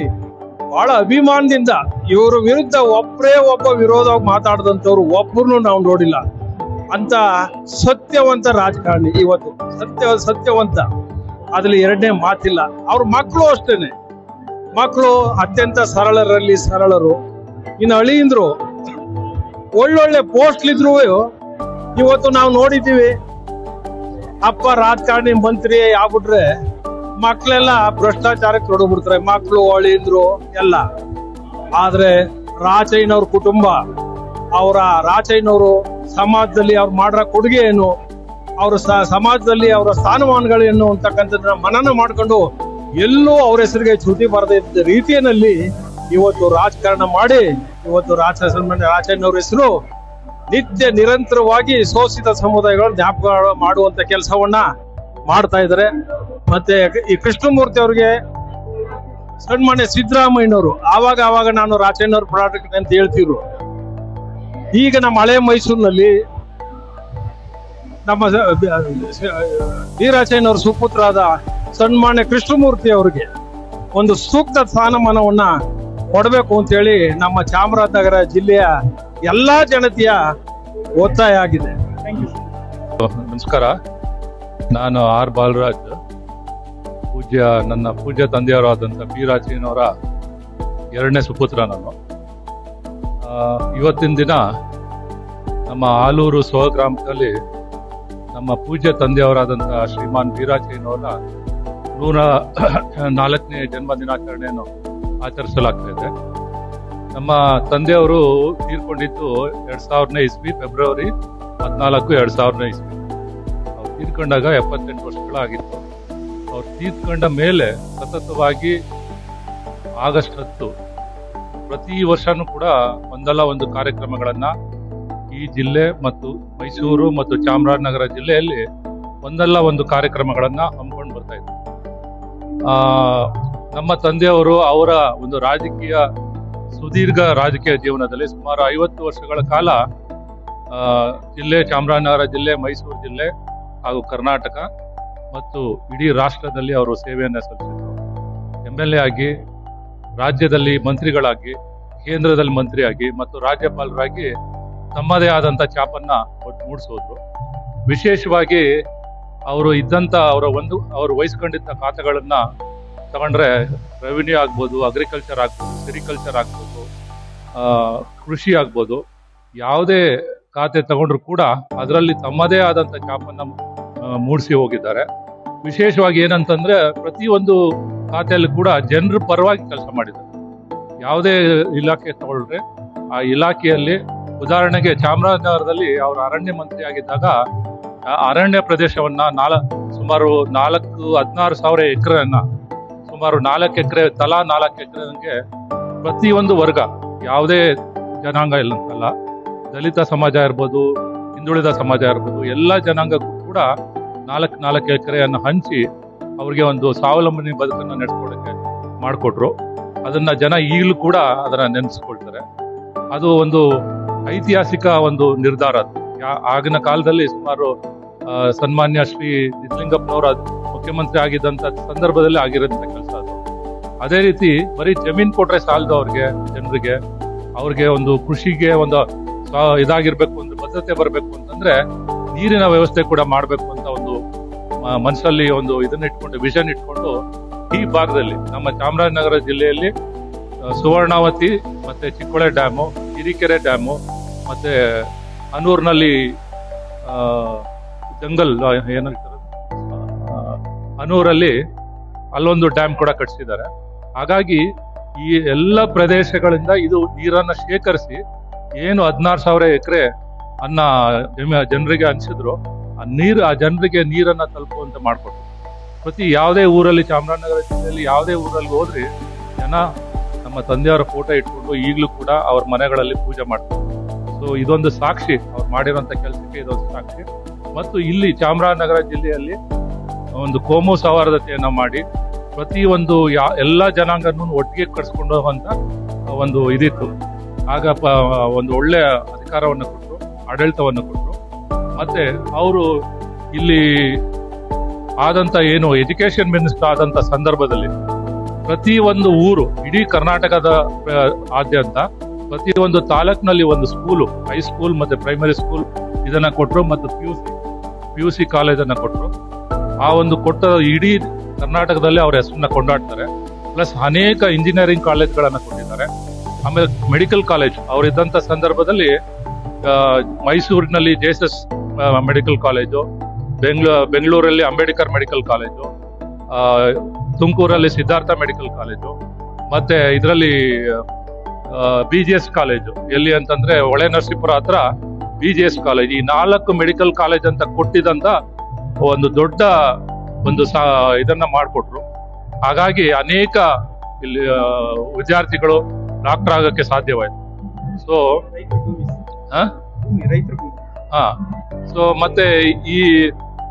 ಬಹಳ ಅಭಿಮಾನದಿಂದ ಇವರು ವಿರುದ್ಧ ಒಬ್ಬ ವಿರೋಧವಾಗಿ ಮಾತಾಡದಂತವ್ರು ಒಬ್ಬರನ್ನು ನಾವು ನೋಡಿಲ್ಲ. ಅಂತ ಸತ್ಯವಂತ ರಾಜಕಾರಣಿ ಇವತ್ತು, ಸತ್ಯವಂತ, ಅದ್ರಲ್ಲಿ ಎರಡನೇ ಮಾತಿಲ್ಲ. ಅವ್ರ ಮಕ್ಕಳು ಅಷ್ಟೇನೆ, ಮಕ್ಕಳು ಅತ್ಯಂತ ಸರಳರಲ್ಲಿ ಸರಳರು. ಇನ್ನು ಅಳಿಯಿಂದ್ರು ಒಳ್ಳೊಳ್ಳೆ ಪೋಸ್ಟ್ಲಿದ್ರು ಇವತ್ತು ನಾವು ನೋಡಿದ್ದೀವಿ. ಅಪ್ಪ ರಾಜಕಾರಣಿ ಮಂತ್ರಿ ಆಗ್ಬಿಟ್ರೆ ಮಕ್ಳೆಲ್ಲ ಭ್ರಷ್ಟಾಚಾರಕ್ಕೆ ತೊಡಗ್ಬಿಡ್ತಾರೆ, ಮಕ್ಳು ಒಳಿಂದ್ರು ಎಲ್ಲ. ಆದ್ರೆ ರಾಚಯ್ಯನವ್ರ ಕುಟುಂಬ, ಅವರ ರಾಚಯ್ಯನವರು ಸಮಾಜದಲ್ಲಿ ಅವ್ರು ಮಾಡಿರೋ ಕೊಡುಗೆ ಏನು, ಅವರ ಸಮಾಜದಲ್ಲಿ ಅವರ ಸ್ಥಾನಮಾನಗಳೇನು ಅಂತಕ್ಕಂಥದ್ದನ್ನ ಮನನ ಮಾಡ್ಕೊಂಡು ಎಲ್ಲೂ ಅವ್ರ ಹೆಸರಿಗೆ ಚ್ಯುತಿ ಬರದಿದ್ದ ರೀತಿಯಲ್ಲಿ ಇವತ್ತು ರಾಜಕಾರಣ ಮಾಡಿ ಇವತ್ತು ರಾಚಯ್ಯನವ್ರ ಹೆಸರು ನಿತ್ಯ ನಿರಂತರವಾಗಿ ಶೋಷಿತ ಸಮುದಾಯಗಳ ಜ್ಞಾಪಕ ಮಾಡುವಂತ ಕೆಲಸವನ್ನ ಮಾಡ್ತಾ ಇದ್ದಾರೆ. ಮತ್ತೆ ಈ ಕೃಷ್ಣಮೂರ್ತಿ ಅವ್ರಿಗೆ ಸನ್ಮಾನ್ಯ ಸಿದ್ದರಾಮಯ್ಯನವರು ಆವಾಗ ನಾನು ರಾಚಯ್ಯನವ್ರ ಪ್ರಾಡಕ್ಟ್ ಅಂತ ಹೇಳ್ತಿದ್ರು. ಈಗ ನಮ್ಮ ಹಳೆ ಮೈಸೂರಿನಲ್ಲಿ ನಮ್ಮ ವೀರಾಚಯ್ಯನವ್ರ ಸುಪುತ್ರರಾದ ಸನ್ಮಾನ್ಯ ಕೃಷ್ಣಮೂರ್ತಿ ಅವರಿಗೆ ಒಂದು ಸೂಕ್ತ ಸ್ಥಾನಮಾನವನ್ನ ಕೊಡಬೇಕು ಅಂತೇಳಿ ನಮ್ಮ ಚಾಮರಾಜನಗರ ಜಿಲ್ಲೆಯ ಎಲ್ಲಾ ಜನತೆಯ ಒತ್ತಾಯ ಆಗಿದೆ. ನಮಸ್ಕಾರ, ನಾನು ಆರ್ ಬಾಲರಾಜ್, ನನ್ನ ಪೂಜ್ಯ ತಂದೆಯವರಾದಂಥ ಬಿ ರಾಚಯ್ಯನವರ ಎರಡನೇ ಸುಪುತ್ರ ನಾನು. ಇವತ್ತಿನ ದಿನ ನಮ್ಮ ಆಲೂರು ಸ್ವಗ್ರಾಮದಲ್ಲಿ ನಮ್ಮ ಪೂಜ್ಯ ತಂದೆಯವರಾದಂಥ ಶ್ರೀಮಾನ್ ಬಿ ರಾಚಯ್ಯನವರ 104ನೇ ಜನ್ಮ ದಿನಾಚರಣೆಯನ್ನು ಆಚರಿಸಲಾಗ್ತಾ ಇದೆ. ನಮ್ಮ ತಂದೆಯವರು ತೀರ್ಕೊಂಡಿದ್ದು 2000ನೇ ಇಸ್ವಿ ಫೆಬ್ರವರಿ 14, 2000ನೇ ಇಸ್ವಿ. ಅವ್ರು ತೀರ್ಕೊಂಡಾಗ 78 ವರ್ಷಗಳಾಗಿತ್ತು. ಅವ್ರು ತೀರ್ಕೊಂಡ ಮೇಲೆ ಸತತವಾಗಿ ಆಗಸ್ಟ್ 10 ಪ್ರತಿ ವರ್ಷನೂ ಕೂಡ ಒಂದಲ್ಲ ಒಂದು ಕಾರ್ಯಕ್ರಮಗಳನ್ನ ಈ ಜಿಲ್ಲೆ ಮತ್ತು ಮೈಸೂರು ಮತ್ತು ಚಾಮರಾಜನಗರ ಜಿಲ್ಲೆಯಲ್ಲಿ ಒಂದಲ್ಲ ಒಂದು ಕಾರ್ಯಕ್ರಮಗಳನ್ನ ಹಮ್ಮಿಕೊಂಡು ಬರ್ತಾ ಇದ್ರು. ನಮ್ಮ ತಂದೆಯವರು ಅವರ ಒಂದು ಸುದೀರ್ಘ ರಾಜಕೀಯ ಜೀವನದಲ್ಲಿ ಸುಮಾರು 50 ವರ್ಷಗಳ ಕಾಲ ಜಿಲ್ಲೆ, ಚಾಮರಾಜನಗರ ಜಿಲ್ಲೆ, ಮೈಸೂರು ಜಿಲ್ಲೆ ಹಾಗೂ ಕರ್ನಾಟಕ ಮತ್ತು ಇಡೀ ರಾಷ್ಟ್ರದಲ್ಲಿ ಅವರು ಸೇವೆಯನ್ನು ಸಲ್ಲಿಸಿದರು. MLA ಆಗಿ, ರಾಜ್ಯದಲ್ಲಿ ಮಂತ್ರಿಗಳಾಗಿ, ಕೇಂದ್ರದಲ್ಲಿ ಮಂತ್ರಿಯಾಗಿ ಮತ್ತು ರಾಜ್ಯಪಾಲರಾಗಿ ತಮ್ಮದೇ ಆದಂಥ ಛಾಪನ್ನ ಮೂಡಿಸೋದ್ರು. ವಿಶೇಷವಾಗಿ ಅವರು ಇದ್ದಂಥ ಅವರು ವಹಿಸ್ಕೊಂಡಿದ್ದ ಖಾತೆಗಳನ್ನ ತಗೊಂಡ್ರೆ ರೆವಿನ್ಯೂ ಆಗ್ಬೋದು, ಅಗ್ರಿಕಲ್ಚರ್ ಆಗ್ಬೋದು, ಸೆರಿಕಲ್ಚರ್ ಆಗ್ಬೋದು, ಕೃಷಿ ಆಗ್ಬೋದು, ಯಾವುದೇ ಖಾತೆ ತಗೊಂಡ್ರು ಕೂಡ ಅದರಲ್ಲಿ ತಮ್ಮದೇ ಆದಂಥ ಛಾಪನ್ನ ಮೂಡಿಸಿ ಹೋಗಿದ್ದಾರೆ. ವಿಶೇಷವಾಗಿ ಏನಂತಂದ್ರೆ ಪ್ರತಿಯೊಂದು ಖಾತೆಯಲ್ಲಿ ಕೂಡ ಜನರ ಪರವಾಗಿ ಕೆಲಸ ಮಾಡಿದ್ದಾರೆ. ಯಾವುದೇ ಇಲಾಖೆ ತಗೊಳ್ರೆ ಆ ಇಲಾಖೆಯಲ್ಲಿ, ಉದಾಹರಣೆಗೆ ಚಾಮರಾಜನಗರದಲ್ಲಿ ಅವರು ಅರಣ್ಯ ಮಂತ್ರಿ ಆಗಿದ್ದಾಗ ಅರಣ್ಯ ಪ್ರದೇಶವನ್ನ ಸುಮಾರು 16,000 ಎಕರೆಯನ್ನ ಸುಮಾರು 4 ಎಕರೆ ತಲಾ 4 ಎಕರೆಗೆ ಪ್ರತಿಯೊಂದು ವರ್ಗ, ಯಾವುದೇ ಜನಾಂಗ ಇಲ್ಲಂತಲ್ಲ, ದಲಿತ ಸಮಾಜ ಇರ್ಬೋದು, ಹಿಂದುಳಿದ ಸಮಾಜ ಇರ್ಬೋದು, ಎಲ್ಲ ಜನಾಂಗಕ್ಕೂ ಕೂಡ 4 ಎಕರೆಯನ್ನು ಹಂಚಿ ಅವ್ರಿಗೆ ಒಂದು ಸ್ವಾವಲಂಬನೆ ಬದುಕನ್ನು ನಡೆಸ್ಕೊಡಕ್ಕೆ ಮಾಡಿಕೊಟ್ರು. ಅದನ್ನ ಜನ ಈಗಲೂ ಕೂಡ ಅದನ್ನ ನೆನೆಸ್ಕೊಳ್ತಾರೆ. ಅದು ಒಂದು ಐತಿಹಾಸಿಕ ಒಂದು ನಿರ್ಧಾರ. ಆಗಿನ ಕಾಲದಲ್ಲಿ ಸುಮಾರು ಸನ್ಮಾನ್ಯ ಶ್ರೀ ನಿಜಲಿಂಗಪ್ಪನವರ ಮುಖ್ಯಮಂತ್ರಿ ಆಗಿದ್ದಂಥ ಸಂದರ್ಭದಲ್ಲಿ ಆಗಿರೋಂಥ ಕೆಲಸ ಅದು. ಅದೇ ರೀತಿ ಬರೀ ಜಮೀನ್ ಕೊಟ್ರೆ ಸಾಲದು ಜನರಿಗೆ, ಅವ್ರಿಗೆ ಒಂದು ಕೃಷಿಗೆ ಒಂದು ಇದಾಗಿರ್ಬೇಕು, ಒಂದು ಭದ್ರತೆ ಬರಬೇಕು ಅಂತಂದ್ರೆ ನೀರಿನ ವ್ಯವಸ್ಥೆ ಕೂಡ ಮಾಡಬೇಕು ಅಂತ ಒಂದು ಮನಸ್ಸಲ್ಲಿ ಒಂದು ವಿಷನ್ ಇಟ್ಕೊಂಡು ಈ ಭಾಗದಲ್ಲಿ ನಮ್ಮ ಚಾಮರಾಜನಗರ ಜಿಲ್ಲೆಯಲ್ಲಿ ಸುವರ್ಣಾವತಿ ಮತ್ತೆ ಚಿಕ್ಕೋಳೆ ಡ್ಯಾಮು, ಹಿರಿಕೆರೆ ಡ್ಯಾಮು, ಮತ್ತೆ ಅನೂರ್ನಲ್ಲಿ ಜಂಗಲ್ ಏನಂತಾರೆ ಅನೂರಲ್ಲಿ ಅಲ್ಲೊಂದು ಡ್ಯಾಮ್ ಕೂಡ ಕಟ್ಸಿದ್ದಾರೆ. ಹಾಗಾಗಿ ಈ ಎಲ್ಲ ಪ್ರದೇಶಗಳಿಂದ ಇದು ನೀರನ್ನ ಶೇಖರಿಸಿ ಏನು 16,000 ಎಕರೆ ಜನರಿಗೆ ಹಂಚಿದ್ರು, ಆ ಜನರಿಗೆ ನೀರನ್ನ ತಲುಪುವಂತ ಮಾಡ್ಕೊಟ್ರು. ಪ್ರತಿ ಯಾವುದೇ ಊರಲ್ಲಿ, ಚಾಮರಾಜನಗರ ಜಿಲ್ಲೆಯಲ್ಲಿ ಯಾವುದೇ ಊರಲ್ಲಿ ಹೋದ್ರಿ ಜನ ನಮ್ಮ ತಂದೆಯವರ ಫೋಟೋ ಇಟ್ಕೊಂಡು ಈಗಲೂ ಕೂಡ ಅವ್ರ ಮನೆಗಳಲ್ಲಿ ಪೂಜೆ ಮಾಡ್ತಾರೆ. ಸೊ ಇದೊಂದು ಸಾಕ್ಷಿ, ಅವ್ರು ಮಾಡಿರೋಂಥ ಕೆಲಸಕ್ಕೆ ಇದೊಂದು ಸಾಕ್ಷಿ. ಮತ್ತು ಇಲ್ಲಿ ಚಾಮರಾಜನಗರ ಜಿಲ್ಲೆಯಲ್ಲಿ ಒಂದು ಕೋಮು ಸೌಹಾರ್ದತೆಯನ್ನ ಮಾಡಿ ಪ್ರತಿಯೊಂದು ಎಲ್ಲ ಜನಾಂಗನೂ ಒಟ್ಟಿಗೆ ಕಟ್ಸ್ಕೊಂಡು ಹೋಗುವಂತ ಒಂದು ಇದಿತ್ತು. ಆಗ ಒಂದು ಒಳ್ಳೆಯ ಅಧಿಕಾರವನ್ನು ಕೊಟ್ಟರು, ಆಡಳಿತವನ್ನು ಕೊಟ್ಟರು. ಮತ್ತೆ ಅವರು ಇಲ್ಲಿ ಆದಂತ ಏನು ಎಜುಕೇಶನ್ ಮಿನಿಸ್ಟರ್ ಆದಂತ ಸಂದರ್ಭದಲ್ಲಿ ಪ್ರತಿಯೊಂದು ಊರು, ಇಡೀ ಕರ್ನಾಟಕದ ಆದ್ಯಂತ ಪ್ರತಿಯೊಂದು ತಾಲೂಕಿನಲ್ಲಿ ಒಂದು ಸ್ಕೂಲು, ಹೈಸ್ಕೂಲ್ ಮತ್ತೆ ಪ್ರೈಮರಿ ಸ್ಕೂಲ್ ಇದನ್ನ ಕೊಟ್ಟರು. ಮತ್ತು PUC ಕಾಲೇಜನ್ನ ಕೊಟ್ಟರು. ಆ ಒಂದು ಕೊಟ್ಟ ಇಡೀ ಕರ್ನಾಟಕದಲ್ಲಿ ಅವ್ರ ಹೆಸರನ್ನ ಕೊಂಡಾಡ್ತಾರೆ. ಪ್ಲಸ್ ಅನೇಕ ಇಂಜಿನಿಯರಿಂಗ್ ಕಾಲೇಜ್ಗಳನ್ನ ಕೊಟ್ಟಿದ್ದಾರೆ. ಆಮೇಲೆ ಮೆಡಿಕಲ್ ಕಾಲೇಜ್ ಅವರಿದ್ದಂಥ ಸಂದರ್ಭದಲ್ಲಿ ಮೈಸೂರಿನಲ್ಲಿ JSS ಮೆಡಿಕಲ್ ಕಾಲೇಜು, ಬೆಂಗಳೂರಲ್ಲಿ ಅಂಬೇಡ್ಕರ್ ಮೆಡಿಕಲ್ ಕಾಲೇಜು, ತುಮಕೂರಲ್ಲಿ ಸಿದ್ಧಾರ್ಥ ಮೆಡಿಕಲ್ ಕಾಲೇಜು, ಮತ್ತೆ ಇದರಲ್ಲಿ BGS ಕಾಲೇಜು, ಎಲ್ಲಿ ಅಂತಂದ್ರೆ ಹೊಳೆ ನರಸೀಪುರ ಹತ್ರ BGS ಕಾಲೇಜ್. ಈ 4 ಮೆಡಿಕಲ್ ಕಾಲೇಜ್ ಅಂತ ಕೊಟ್ಟಿದಂತ ಒಂದು ದೊಡ್ಡ ಒಂದು ಇದನ್ನ ಮಾಡಿಕೊಟ್ರು. ಹಾಗಾಗಿ ಅನೇಕ ಇಲ್ಲಿ ವಿದ್ಯಾರ್ಥಿಗಳು ಡಾಕ್ಟರ್ ಆಗಕ್ಕೆ ಸಾಧ್ಯವಾಯಿತು. ಸೊ ಸೊ ಮತ್ತೆ ಈ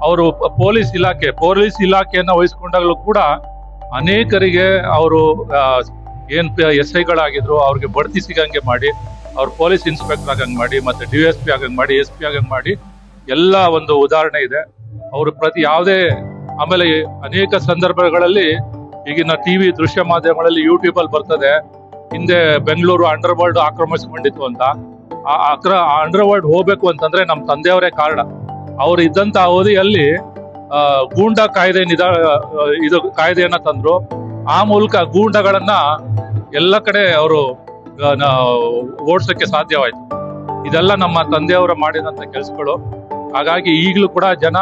ಅವರು ಪೊಲೀಸ್ ಇಲಾಖೆಯನ್ನ ವಹಿಸ್ಕೊಂಡಾಗಲೂ ಕೂಡ ಅನೇಕರಿಗೆ ಅವರು ಏನ್ SIಗಳಾಗಿದ್ರು ಅವ್ರಿಗೆ ಬಡ್ತಿ ಸಿಗಂಗೆ ಮಾಡಿ, ಅವ್ರು ಪೊಲೀಸ್ ಇನ್ಸ್ಪೆಕ್ಟರ್ ಆಗಂಗ್ ಮಾಡಿ, ಮತ್ತೆ DSP ಆಗಂಗ್ ಮಾಡಿ, SP ಆಗಂಗ್ ಮಾಡಿ ಎಲ್ಲ ಒಂದು ಉದಾಹರಣೆ ಇದೆ. ಅವರು ಯಾವುದೇ ಆಮೇಲೆ ಅನೇಕ ಸಂದರ್ಭಗಳಲ್ಲಿ ಈಗಿನ TV ದೃಶ್ಯ ಮಾಧ್ಯಮಗಳಲ್ಲಿ YouTube ಅಲ್ಲಿ ಬರ್ತದೆ, ಹಿಂದೆ ಬೆಂಗಳೂರು ಅಂಡರ್ ವರ್ಲ್ಡ್ ಆಕ್ರಮಿಸಿಕೊಂಡಿತ್ತು ಅಂತ. ಆ ಅಂಡರ್ ವರ್ಲ್ಡ್ ಹೋಗ್ಬೇಕು ಅಂತಂದ್ರೆ ನಮ್ಮ ತಂದೆಯವರೇ ಕಾರಣ. ಅವ್ರು ಇದ್ದಂತ ಅವಧಿಯಲ್ಲಿ ಗೂಂಡಾ ಕಾಯ್ದೆ ಇದು ಕಾಯ್ದೆಯನ್ನ ತಂದ್ರು. ಆ ಮೂಲಕ ಗೂಂಡಾಗಳನ್ನ ಎಲ್ಲ ಕಡೆ ಅವರು ಓಡಿಸಕ್ಕೆ ಸಾಧ್ಯವಾಯ್ತು. ಇದೆಲ್ಲ ನಮ್ಮ ತಂದೆಯವರ ಮಾಡಿದಂತ ಕೆಲಸಗಳು. ಹಾಗಾಗಿ ಈಗಲೂ ಕೂಡ ಜನ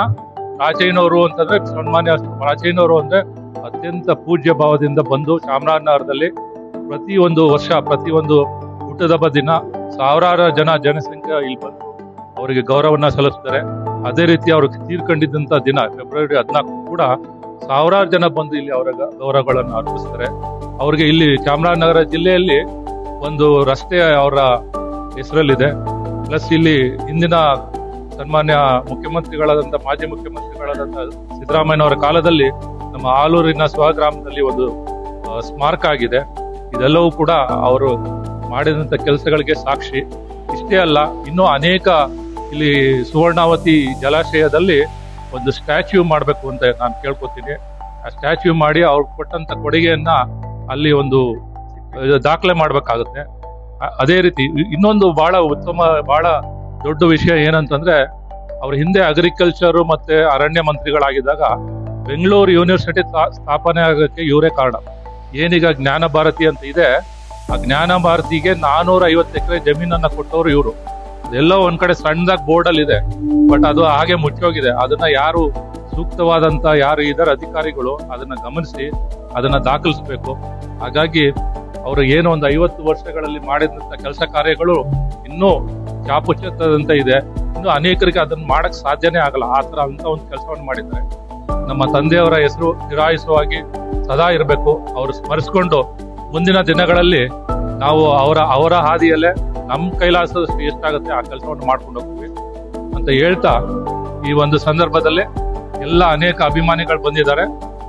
ರಾಚಯ್ಯನವರು ಅಂತಂದ್ರೆ ಸನ್ಮಾನ್ಯ ರಾಚಯ್ಯನವರು ಅಂದ್ರೆ ಅತ್ಯಂತ ಪೂಜ್ಯ ಭಾವದಿಂದ ಬಂದು ಚಾಮರಾಜನಗರದಲ್ಲಿ ಪ್ರತಿಯೊಂದು ವರ್ಷ ಪ್ರತಿಯೊಂದು ಹುಟ್ಟುಹಬ್ಬ ದಿನ ಸಾವಿರಾರು ಜನಸಂಖ್ಯೆ ಇಲ್ಲಿ ಬಂದು ಅವರಿಗೆ ಗೌರವನ ಸಲ್ಲಿಸ್ತಾರೆ. ಅದೇ ರೀತಿ ಅವ್ರಿಗೆ ತೀರ್ಕೊಂಡಿದ್ದಂತ ದಿನ ಫೆಬ್ರವರಿ 14 ಕೂಡ ಸಾವಿರಾರು ಜನ ಬಂದು ಇಲ್ಲಿ ಅವರ ಗೌರವಗಳನ್ನು ಅರ್ಪಿಸ್ತಾರೆ. ಅವ್ರಿಗೆ ಇಲ್ಲಿ ಚಾಮರಾಜನಗರ ಜಿಲ್ಲೆಯಲ್ಲಿ ಒಂದು ರಸ್ತೆ ಅವರ ಹೆಸರಲ್ಲಿದೆ. ಪ್ಲಸ್ ಇಲ್ಲಿ ಹಿಂದಿನ ಸನ್ಮಾನ್ಯ ಮಾಜಿ ಮುಖ್ಯಮಂತ್ರಿಗಳಾದಂಥ ಸಿದ್ದರಾಮಯ್ಯನವರ ಕಾಲದಲ್ಲಿ ನಮ್ಮ ಆಲೂರಿನ ಸ್ವಗ್ರಾಮದಲ್ಲಿ ಒಂದು ಸ್ಮಾರಕ ಆಗಿದೆ. ಇದೆಲ್ಲವೂ ಕೂಡ ಅವರು ಮಾಡಿದಂತ ಕೆಲಸಗಳಿಗೆ ಸಾಕ್ಷಿ. ಇಷ್ಟೇ ಅಲ್ಲ, ಇನ್ನೂ ಅನೇಕ ಇಲ್ಲಿ ಸುವರ್ಣಾವತಿ ಜಲಾಶಯದಲ್ಲಿ ಒಂದು ಸ್ಟ್ಯಾಚ್ಯೂ ಮಾಡಬೇಕು ಅಂತ ನಾನು ಕೇಳ್ಕೊತೀನಿ. ಆ ಸ್ಟ್ಯಾಚ್ಯೂ ಮಾಡಿ ಅವ್ರು ಕೊಟ್ಟಂತ ಕೊಡುಗೆಯನ್ನ ಅಲ್ಲಿ ಒಂದು ದಾಖಲೆ ಮಾಡ್ಬೇಕಾಗುತ್ತೆ. ಅದೇ ರೀತಿ ಇನ್ನೊಂದು ಬಹಳ ದೊಡ್ಡ ವಿಷಯ ಏನಂತಂದ್ರೆ, ಅವ್ರ ಹಿಂದೆ ಅಗ್ರಿಕಲ್ಚರ್ ಮತ್ತೆ ಅರಣ್ಯ ಮಂತ್ರಿಗಳಾಗಿದ್ದಾಗ ಬೆಂಗಳೂರು ಯೂನಿವರ್ಸಿಟಿ ಸ್ಥಾಪನೆ ಆಗೋಕ್ಕೆ ಇವರೇ ಕಾರಣ. ಏನೀಗ ಜ್ಞಾನ ಭಾರತಿ ಅಂತ ಇದೆ, ಆ ಜ್ಞಾನ ಭಾರತಿಗೆ 450 ಎಕರೆ ಜಮೀನನ್ನ ಕೊಟ್ಟವರು ಇವರು. ಅದೆಲ್ಲ ಒಂದ್ ಕಡೆ ಸಣ್ಣದಾಗಿ ಬೋರ್ಡ್ ಅಲ್ಲಿ ಇದೆ, ಬಟ್ ಅದು ಹಾಗೆ ಮುಚ್ಚೋಗಿದೆ. ಅದನ್ನ ಯಾರು ಸೂಕ್ತವಾದಂತ ಯಾರು ಅಧಿಕಾರಿಗಳು ಅದನ್ನ ಗಮನಿಸಿ ಅದನ್ನ ದಾಖಲಿಸ್ಬೇಕು. ಹಾಗಾಗಿ ಅವರು ಏನು ಒಂದು 50 ವರ್ಷಗಳಲ್ಲಿ ಮಾಡಿದಂತ ಕೆಲಸ ಕಾರ್ಯಗಳು ಇನ್ನೂ ಚಾಪುಚ್ಚದಂತ ಇದೆ. ಇನ್ನು ಅನೇಕರಿಗೆ ಅದನ್ನ ಮಾಡಕ್ ಸಾಧ್ಯನೇ ಆಗಲ್ಲ. ಆ ತರ ಅಂತ ಒಂದು ಕೆಲಸವನ್ನು ಮಾಡಿದ್ದಾರೆ. ನಮ್ಮ ತಂದೆಯವರ ಹೆಸರು ಚಿರಾಯುಸವಾಗಿ ಸದಾ ಇರಬೇಕು. ಅವರು ಸ್ಮರಿಸ್ಕೊಂಡು ಮುಂದಿನ ದಿನಗಳಲ್ಲಿ ನಾವು ಅವರ ಹಾದಿಯಲ್ಲೇ ನಮ್ಮ ಕೈಲಾಸದಷ್ಟು ಎಷ್ಟಾಗುತ್ತೆ ಆ ಕೆಲಸವನ್ನು ಮಾಡ್ಕೊಂಡು ಹೋಗ್ತೀವಿ ಅಂತ ಹೇಳ್ತಾ, ಈ ಒಂದು ಸಂದರ್ಭದಲ್ಲಿ ಎಲ್ಲ ಅನೇಕ ಅಭಿಮಾನಿಗಳು ಬಂದಿದ್ದಾರೆ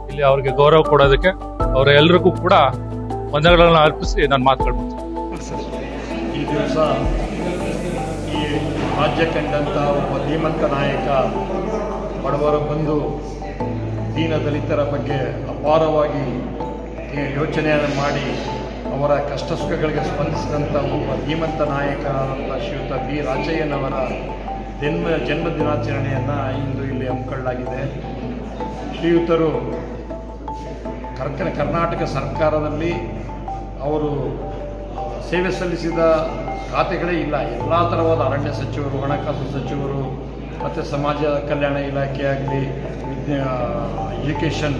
ಇಲ್ಲಿ ಅವ್ರಿಗೆ ಗೌರವ ಕೊಡೋದಕ್ಕೆ. ಅವರ ಎಲ್ರಿಗೂ ಕೂಡ ವಂದನೆಗಳನ್ನು ಅರ್ಪಿಸಿ ನಾನು ಮಾತುಗಳು ಈ ದಿವಸ ಈ ರಾಜ್ಯ ಕಂಡಂಥ ಒಬ್ಬ ಧೀಮಂತ ನಾಯಕ, ಬಡವರ ಬಂಧು, ದೀನ ದಲಿತರ ಬಗ್ಗೆ ಅಪಾರವಾಗಿ ಯೋಚನೆಯನ್ನು ಮಾಡಿ ಅವರ ಕಷ್ಟ ಸುಖಗಳಿಗೆ ಸ್ಪಂದಿಸಿದಂಥ ಒಬ್ಬ ಧೀಮಂತ ನಾಯಕರಾದಂಥ ಶ್ರೀಯುತ ಬಿ ರಾಚಯ್ಯನವರ ಜನ್ಮ ದಿನಾಚರಣೆಯನ್ನು ಇಂದು ಇಲ್ಲಿ ಹಮ್ಮಿಕೊಳ್ಳಲಾಗಿದೆ. ಶ್ರೀಯುತರು ಕರ್ನಾಟಕ ಸರ್ಕಾರದಲ್ಲಿ ಅವರು ಸೇವೆ ಸಲ್ಲಿಸಿದ ಖಾತೆಗಳೇ ಇಲ್ಲ. ಎಲ್ಲ ಥರವಾದ ಅರಣ್ಯ ಸಚಿವರು, ಹಣಕಾಸು ಸಚಿವರು, ಮತ್ತು ಸಮಾಜ ಕಲ್ಯಾಣ ಇಲಾಖೆ ಆಗಲಿ, ಎಜುಕೇಷನ್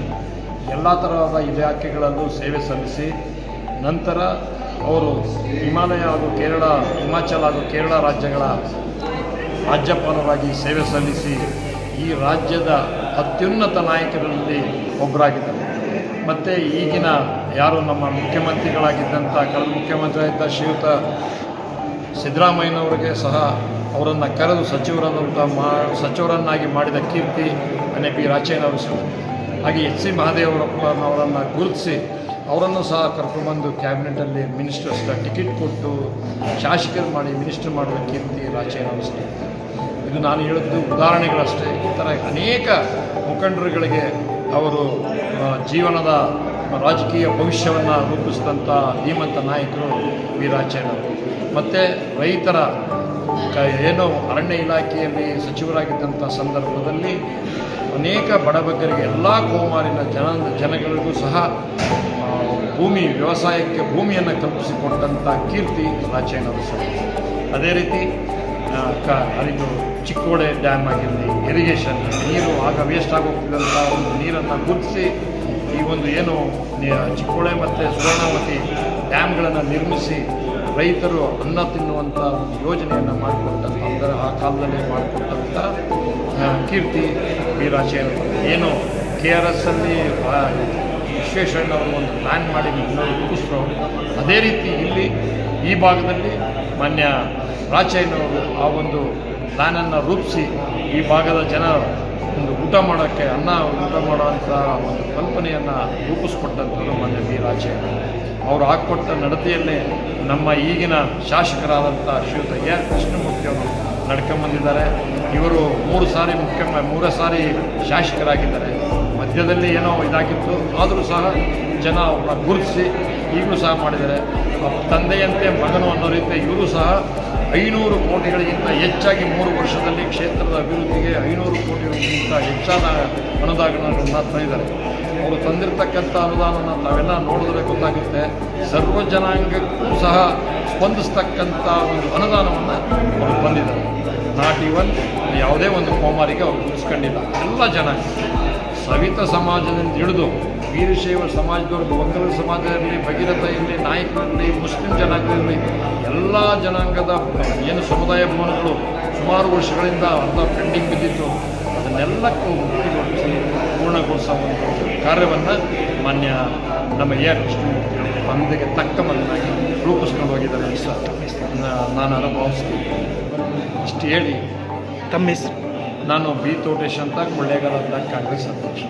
ಎಲ್ಲ ಥರವಾದ ಇಲಾಖೆಗಳಲ್ಲೂ ಸೇವೆ ಸಲ್ಲಿಸಿ ನಂತರ ಅವರು ಹಿಮಾಚಲ ಹಾಗೂ ಕೇರಳ ರಾಜ್ಯಗಳ ರಾಜ್ಯಪಾಲರಾಗಿ ಸೇವೆ ಸಲ್ಲಿಸಿ ಈ ರಾಜ್ಯದ ಅತ್ಯುನ್ನತ ನಾಯಕರಲ್ಲಿ ಒಬ್ಬರಾಗಿದ್ದಾರೆ. ಮತ್ತು ಈಗಿನ ಯಾರು ನಮ್ಮ ಮುಖ್ಯಮಂತ್ರಿಗಳಾಗಿದ್ದಂಥ ಕಳೆದ ಮುಖ್ಯಮಂತ್ರಿಯಾಗಿದ್ದ ಶ್ರೀಯುತ ಸಿದ್ದರಾಮಯ್ಯನವರಿಗೆ ಸಹ ಅವರನ್ನು ಕರೆದು ಸಚಿವರನ್ನಾಗಿ ಮಾಡಿದ ಕೀರ್ತಿ ಬಿ ರಾಚಯ್ಯನವರು ಸಹ. ಹಾಗೆ HC ಮಹದೇವರಪ್ಪನವರನ್ನು ಗುರುತಿಸಿ ಅವರನ್ನು ಸಹ ಕರ್ಕೊಂಡ್ಬಂದು ಕ್ಯಾಬಿನೆಟಲ್ಲಿ ಮಿನಿಸ್ಟರ್ಸ್ ಟಿಕೆಟ್ ಕೊಟ್ಟು ಶಾಸಕರು ಮಾಡಿ ಮಿನಿಸ್ಟರ್ ಮಾಡುವ ಕೀರ್ತಿ ರಾಚಯ್ಯನವರು ಸಹ. ಇದು ನಾನು ಹೇಳಿದ್ದು ಉದಾಹರಣೆಗಳಷ್ಟೇ. ಈ ಥರ ಅನೇಕ ಮುಖಂಡರುಗಳಿಗೆ ಅವರು ಜೀವನದ ರಾಜಕೀಯ ಭವಿಷ್ಯವನ್ನು ರೂಪಿಸಿದಂಥ ಧೀಮಂತ ನಾಯಕರು ವಿ ರಾಚಯ್ಯನವರು. ಮತ್ತು ರೈತರ ಏನು ಅರಣ್ಯ ಇಲಾಖೆಯಲ್ಲಿ ಸಚಿವರಾಗಿದ್ದಂಥ ಸಂದರ್ಭದಲ್ಲಿ ಅನೇಕ ಬಡಬಗ್ಗರಿಗೆ ಎಲ್ಲ ಕೋಮಾರಿನ ಜನಗಳಿಗೂ ಸಹ ವ್ಯವಸಾಯಕ್ಕೆ ಭೂಮಿಯನ್ನು ಕಲ್ಪಿಸಿಕೊಟ್ಟಂಥ ಕೀರ್ತಿ ರಾಚಯ್ಯನವರು ಸಹ. ಅದೇ ರೀತಿ ಇದು ಚಿಕ್ಕೋಡೆ ಡ್ಯಾಮ್ ಆಗಿರಲಿ, ಇರಿಗೇಷನ್ ನೀರು ಆಗ ವೇಸ್ಟ್ ಆಗೋಗ್ತಿದ್ದಂಥ ಒಂದು ನೀರನ್ನು ಗುರುತಿಸಿ ಈ ಒಂದು ಏನು ಚಿಕ್ಕೋಳೆ ಮತ್ತು ಸುವರ್ಣವತಿ ಡ್ಯಾಮ್ಗಳನ್ನು ನಿರ್ಮಿಸಿ ರೈತರು ಅನ್ನ ತಿನ್ನುವಂಥ ಒಂದು ಯೋಜನೆಯನ್ನು ಮಾಡಿಕೊಟ್ಟಂಥ ಅಂದರೆ ಆ ಕಾಲದಲ್ಲಿ ಮಾಡಿಕೊಟ್ಟಂಥ ಕೀರ್ತಿ ಬಿ ರಾಜಯ್ಯನವರು. ಏನು KRS ಅಲ್ಲಿ ವಿಶ್ವೇಶ್ವರಯ್ಯನವರು ಒಂದು ಪ್ಲ್ಯಾನ್ ಮಾಡಿ ರೂಪಿಸಿದ್ರು, ಅದೇ ರೀತಿ ಇಲ್ಲಿ ಈ ಭಾಗದಲ್ಲಿ ಮಾನ್ಯ ರಾಜಯ್ಯನವರು ಆ ಒಂದು ಪ್ಲ್ಯಾನನ್ನು ರೂಪಿಸಿ ಈ ಭಾಗದ ಜನ ಒಂದು ಊಟ ಮಾಡೋಕ್ಕೆ ಊಟ ಮಾಡೋವಂಥ ಒಂದು ಕಲ್ಪನೆಯನ್ನು ರೂಪಿಸ್ಕೊಟ್ಟಂಥದ್ದು ಮಾನ್ಯ ಬಿ ರಾಜಯ್ಯನವರು. ಅವರು ಹಾಕ್ಕೊಟ್ಟ ನಡತೆಯಲ್ಲೇ ನಮ್ಮ ಈಗಿನ ಶಾಸಕರಾದಂಥ ಶ್ರೀಯುತ ಎ ಕೃಷ್ಣಮೂರ್ತಿಯವರು ನಡ್ಕೊಂಬಂದಿದ್ದಾರೆ. ಇವರು 3 ಸಾರಿ ಶಾಸಕರಾಗಿದ್ದಾರೆ. ಮಧ್ಯದಲ್ಲಿ ಏನೋ ಇದಾಗಿತ್ತು, ಆದರೂ ಸಹ ಜನ ಅವ್ರನ್ನ ಗುರುತಿಸಿ ಈಗಲೂ ಸಹ ಮಾಡಿದ್ದಾರೆ. ತಂದೆಯಂತೆ ಮಗನು ಅನ್ನೋ ರೀತಿ ಇವರು ಸಹ 500 ಕೋಟಿಗಳಿಗಿಂತ ಹೆಚ್ಚಾಗಿ 3 ವರ್ಷದಲ್ಲಿ ಕ್ಷೇತ್ರದ ಅಭಿವೃದ್ಧಿಗೆ 500 ಕೋಟಿಗಳಿಗಿಂತ ಹೆಚ್ಚಾದ ಅನುದಾನಗಳನ್ನು ತಂದಿದ್ದಾರೆ. ಅವರು ತಂದಿರತಕ್ಕಂಥ ಅನುದಾನವನ್ನು ತಾವೆಲ್ಲ ನೋಡಿದ್ರೆ ಗೊತ್ತಾಗುತ್ತೆ. ಸರ್ವ ಜನಾಂಗಕ್ಕೂ ಸಹ ಸ್ಪಂದಿಸ್ತಕ್ಕಂಥ ಒಂದು ಅನುದಾನವನ್ನು ಅವರು ತಂದಿದ್ದಾರೆ. ನಾಟ್ ಈವನ್ ಯಾವುದೇ ಒಂದು ಕೋಮಾರಿಗೆ ಅವರು ಗುರುತಿಸ್ಕೊಂಡಿಲ್ಲ. ಎಲ್ಲ ಜನಾಂಗ, ಸವಿತ ಸಮಾಜದಿಂದ ಹಿಡಿದು ವೀರಶೈವ ಸಮಾಜದವ್ರಿಗೆ, ಒಕ್ಕಲಿಗ ಸಮಾಜ ಇರಲಿ, ಭಗೀರಥ ಇರಲಿ, ನಾಯಕರಿರಲಿ, ಮುಸ್ಲಿಂ ಜನಾಂಗದಲ್ಲಿ ಎಲ್ಲ ಜನಾಂಗದ ಏನು ಸಮುದಾಯ ಭವನಗಳು ಸುಮಾರು ವರ್ಷಗಳಿಂದ ಅರ್ಧ ಪೆಂಡಿಂಗ್ ಬಿದ್ದಿತ್ತು, ಅದನ್ನೆಲ್ಲಕ್ಕೂ ಮುಕ್ತಿಗೊಳಿಸಿ ಪೂರ್ಣಗೊಳಿಸೋ ಒಂದು ಕಾರ್ಯವನ್ನು ಮಾನ್ಯ ನಮ್ಮ ಎ ಕೃಷ್ಣಮೂರ್ತಿ ಬಂದಿಗೆ ತಕ್ಕ ಮಗನಾಗಿ ರೂಪಿಸ್ಕೊಂಡು ಹೋಗಿದ್ದಾರೆ ಅಂತ ನಾನು ಅನುಭವಿಸ್ತೀನಿ. ಇಷ್ಟು ಹೇಳಿ ತಮ್ಮ ಹೆಸರು? ನಾನು ಬಿ ತೋಟೇಶ್ ಅಂತ, ಕೊಳ್ಳೇಗಾಲದ ಕಾಂಗ್ರೆಸ್ ಅಧ್ಯಕ್ಷ.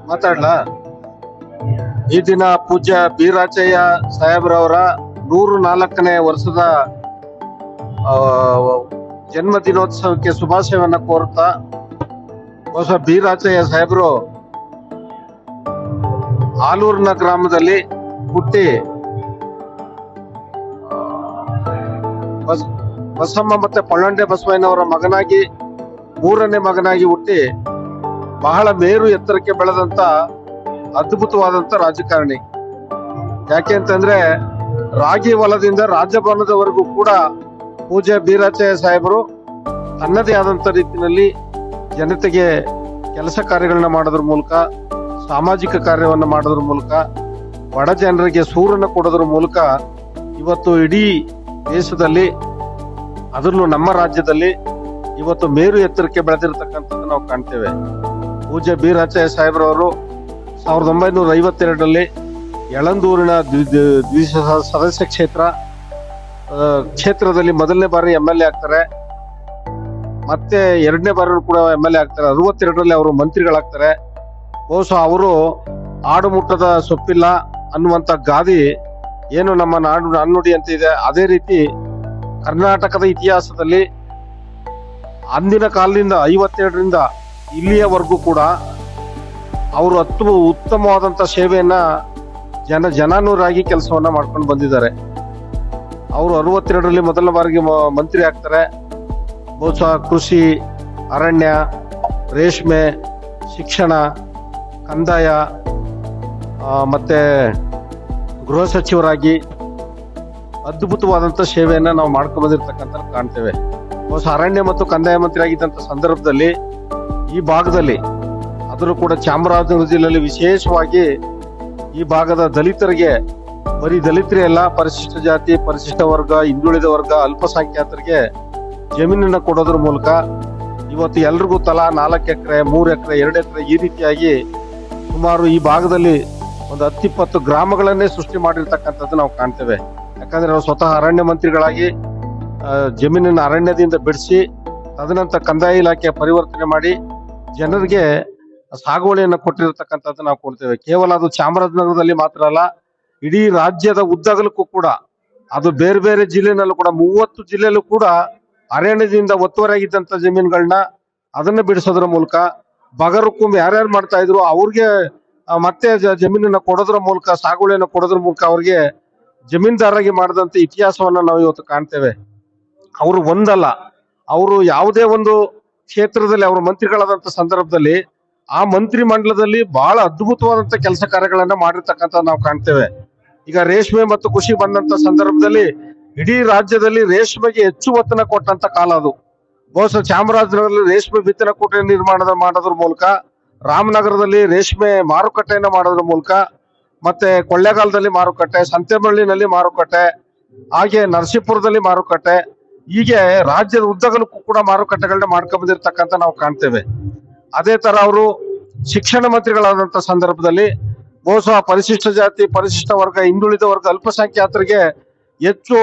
ಮಾತಾಡ್ಲಾ? ಈ ದಿನ ಪೂಜ್ಯ ಬಿ ರಾಜಯ್ಯ ಸಾಹೇಬ್ರವರ 104ನೇ ವರ್ಷದ ಜನ್ಮ ದಿನೋತ್ಸವಕ್ಕೆ ಶುಭಾಶಯವನ್ನ ಕೋರುತ್ತಾ, ಹೊಸ ಬಿ ರಾಜಯ್ಯ ಸಾಹೇಬರು ಆಲೂರಿನ ಗ್ರಾಮದಲ್ಲಿ ಹುಟ್ಟಿ ಬಸಮ್ಮ ಮತ್ತೆ ಪಳ್ಳಂಡೆ ಬಸವಯ್ಯನವರ ಮಗನಾಗಿ 3ನೇ ಮಗನಾಗಿ ಹುಟ್ಟಿ ಬಹಳ ಮೇರು ಎತ್ತರಕ್ಕೆ ಬೆಳೆದಂತ ಅದ್ಭುತವಾದಂತ ರಾಜಕಾರಣಿ. ಯಾಕೆ ಅಂತಂದ್ರೆ ರಾಗಿ ಹೊಲದಿಂದ ರಾಜಭವನದವರೆಗೂ ಕೂಡ ಪೂಜ್ಯ ಬಿ ರಾಜಯ್ಯ ಸಾಹೇಬರು ತನ್ನದೇ ಆದಂತ ರೀತಿಯಲ್ಲಿ ಜನತೆಗೆ ಕೆಲಸ ಕಾರ್ಯಗಳನ್ನ ಮಾಡೋದ್ರ ಮೂಲಕ, ಸಾಮಾಜಿಕ ಕಾರ್ಯವನ್ನ ಮಾಡೋದ್ರ ಮೂಲಕ, ಬಡ ಜನರಿಗೆ ಸೂರನ್ನ ಕೊಡೋದ್ರ ಮೂಲಕ ಇವತ್ತು ಇಡೀ ದೇಶದಲ್ಲಿ, ಅದರಲ್ಲೂ ನಮ್ಮ ರಾಜ್ಯದಲ್ಲಿ ಇವತ್ತು ಮೇರು ಎತ್ತರಕ್ಕೆ ಬೆಳೆದಿರತಕ್ಕಂಥದ್ದು ನಾವು ಕಾಣ್ತೇವೆ. ಪೂಜ್ಯ ಬಿ ರಾಜಯ್ಯ ಸಾಹೇಬ್ರವರು 1952ರಲ್ಲಿ ಯಳಂದೂರಿನ ಸದಸ್ಯ ಕ್ಷೇತ್ರದಲ್ಲಿ ಮೊದಲನೇ ಬಾರಿ MLA ಆಗ್ತಾರೆ. ಮತ್ತೆ 2ನೇ ಬಾರಿ ಕೂಡ MLA ಆಗ್ತಾರೆ. 62ರಲ್ಲಿ ಅವರು ಮಂತ್ರಿಗಳಾಗ್ತಾರೆ. ಬಹುಶಃ ಅವರು ಆಡು ಮುಟ್ಟದ ಸೊಪ್ಪಿಲ್ಲ ಅನ್ನುವಂತ ಗಾದಿ ಏನು ನಮ್ಮ ನಾಣ್ಣುಡಿ ಅಂತ ಇದೆ, ಅದೇ ರೀತಿ ಕರ್ನಾಟಕದ ಇತಿಹಾಸದಲ್ಲಿ ಅಂದಿನ ಕಾಲದಿಂದ 52ರಿಂದ ಇಲ್ಲಿಯವರೆಗೂ ಕೂಡ ಅವರು ಉತ್ತಮವಾದಂತ ಸೇವೆಯನ್ನ ಜನಾನುರಾಗಿ ಕೆಲಸವನ್ನ ಮಾಡ್ಕೊಂಡು ಬಂದಿದ್ದಾರೆ. ಅವರು 62ರಲ್ಲಿ ಮೊದಲ ಬಾರಿಗೆ ಮಂತ್ರಿ ಆಗ್ತಾರೆ. ಬಹುಶಃ ಕೃಷಿ, ಅರಣ್ಯ, ರೇಷ್ಮೆ, ಶಿಕ್ಷಣ, ಕಂದಾಯ ಮತ್ತೆ ಗೃಹ ಸಚಿವರಾಗಿ ಅದ್ಭುತವಾದಂತ ಸೇವೆಯನ್ನ ನಾವು ಮಾಡ್ಕೊಂಡು ಬಂದಿರತಕ್ಕಂಥ ಕಾಣ್ತೇವೆ. ಬಹುಶಃ ಅರಣ್ಯ ಮತ್ತು ಕಂದಾಯ ಮಂತ್ರಿ ಆಗಿದ್ದಂತ ಸಂದರ್ಭದಲ್ಲಿ ಈ ಭಾಗದಲ್ಲಿ, ಅದರಲ್ಲೂ ಕೂಡ ಚಾಮರಾಜನಗರ ಜಿಲ್ಲೆಯಲ್ಲಿ ವಿಶೇಷವಾಗಿ ಈ ಭಾಗದ ದಲಿತರಿಗೆ, ಬರೀ ದಲಿತರೇ ಅಲ್ಲ, ಪರಿಶಿಷ್ಟ ಜಾತಿ, ಪರಿಶಿಷ್ಟ ವರ್ಗ, ಹಿಂದುಳಿದ ವರ್ಗ, ಅಲ್ಪಸಂಖ್ಯಾತರಿಗೆ ಜಮೀನನ್ನ ಕೊಡೋದ್ರ ಮೂಲಕ ಇವತ್ತು ಎಲ್ರಿಗೂ ತಲಾ 4 ಎಕರೆ, 3 ಎಕರೆ, 2 ಎಕರೆ ಈ ರೀತಿಯಾಗಿ ಸುಮಾರು ಈ ಭಾಗದಲ್ಲಿ ಒಂದು 10-20 ಗ್ರಾಮಗಳನ್ನೇ ಸೃಷ್ಟಿ ಮಾಡಿರ್ತಕ್ಕಂಥದ್ದು ನಾವು ಕಾಣ್ತೇವೆ. ಯಾಕಂದ್ರೆ ಅವರು ಸ್ವತಃ ಅರಣ್ಯ ಮಂತ್ರಿಗಳಾಗಿ ಜಮೀನನ್ನ ಅರಣ್ಯದಿಂದ ಬಿಡಿಸಿ ತದನಂತರ ಕಂದಾಯ ಇಲಾಖೆ ಪರಿವರ್ತನೆ ಮಾಡಿ ಜನರಿಗೆ ಸಾಗುವಳಿಯನ್ನು ಕೊಟ್ಟಿರತಕ್ಕಂಥದ್ದು ನಾವು ಕೊಡ್ತೇವೆ. ಕೇವಲ ಅದು ಚಾಮರಾಜನಗರದಲ್ಲಿ ಮಾತ್ರ ಅಲ್ಲ, ಇಡೀ ರಾಜ್ಯದ ಉದ್ದಗಲಕ್ಕೂ ಕೂಡ, ಅದು ಬೇರೆ ಬೇರೆ ಜಿಲ್ಲೆನಲ್ಲೂ ಕೂಡ 30 ಜಿಲ್ಲೆಯಲ್ಲೂ ಕೂಡ ಅರಣ್ಯದಿಂದ ಒತ್ತುವರಿಯಾಗಿದ್ದಂತ ಜಮೀನುಗಳನ್ನ ಅದನ್ನ ಬಿಡಿಸೋದ್ರ ಮೂಲಕ, ಬಗರುಕ್ಕೂ ಯಾರ್ಯಾರು ಮಾಡ್ತಾ ಇದ್ರು ಅವ್ರಿಗೆ ಮತ್ತೆ ಜಮೀನನ್ನ ಕೊಡೋದ್ರ ಮೂಲಕ, ಸಾಗುವಳಿಯನ್ನು ಕೊಡೋದ್ರ ಮೂಲಕ ಅವ್ರಿಗೆ ಜಮೀನ್ದಾರರಾಗಿ ಮಾಡಿದಂತ ಇತಿಹಾಸವನ್ನ ನಾವು ಇವತ್ತು ಕಾಣ್ತೇವೆ. ಅವರು ಒಂದಲ್ಲ, ಅವರು ಯಾವುದೇ ಒಂದು ಕ್ಷೇತ್ರದಲ್ಲಿ ಅವರು ಮಂತ್ರಿಗಳಾದಂತ ಸಂದರ್ಭದಲ್ಲಿ ಆ ಮಂತ್ರಿ ಮಂಡಲದಲ್ಲಿ ಬಹಳ ಅದ್ಭುತವಾದಂತ ಕೆಲಸ ಕಾರ್ಯಗಳನ್ನ ಮಾಡಿರ್ತಕ್ಕಂಥ ನಾವು ಕಾಣ್ತೇವೆ. ಈಗ ರೇಷ್ಮೆ ಮತ್ತು ಕೃಷಿ ಬಂದಂತ ಸಂದರ್ಭದಲ್ಲಿ ಇಡೀ ರಾಜ್ಯದಲ್ಲಿ ರೇಷ್ಮೆಗೆ ಹೆಚ್ಚು ಒತ್ತನ್ನ ಕೊಟ್ಟಂತ ಕಾಲ ಅದು. ಬಹುಶಃ ಚಾಮರಾಜನಗರದಲ್ಲಿ ರೇಷ್ಮೆ ಬಿತ್ತನೆ ಕೋಟೆ ಮಾಡೋದ್ರ ಮೂಲಕ ರಾಮನಗರದಲ್ಲಿ ರೇಷ್ಮೆ ಮಾರುಕಟ್ಟೆಯನ್ನು ಮಾಡೋದ್ರ ಮೂಲಕ, ಮತ್ತೆ ಕೊಳ್ಳೇಗಾಲದಲ್ಲಿ ಮಾರುಕಟ್ಟೆ, ಸಂತೆಬಳ್ಳಿನಲ್ಲಿ ಮಾರುಕಟ್ಟೆ, ಹಾಗೆ ನರಸೀಪುರದಲ್ಲಿ ಮಾರುಕಟ್ಟೆ, ಹೀಗೆ ರಾಜ್ಯದ ಉದ್ದಗಲಕ್ಕೂ ಕೂಡ ಮಾರುಕಟ್ಟೆಗಳನ್ನ ಮಾಡ್ಕೊಂಡ್ ಬಂದಿರ್ತಕ್ಕಂಥ ನಾವು ಕಾಣ್ತೇವೆ. ಅದೇ ತರ ಅವರು ಶಿಕ್ಷಣ ಮಂತ್ರಿಗಳಾದಂತ ಸಂದರ್ಭದಲ್ಲಿ ಬಹುಶಃ ಪರಿಶಿಷ್ಟ ಜಾತಿ, ಪರಿಶಿಷ್ಟ ವರ್ಗ, ಹಿಂದುಳಿದ ವರ್ಗ, ಅಲ್ಪಸಂಖ್ಯಾತರಿಗೆ ಹೆಚ್ಚು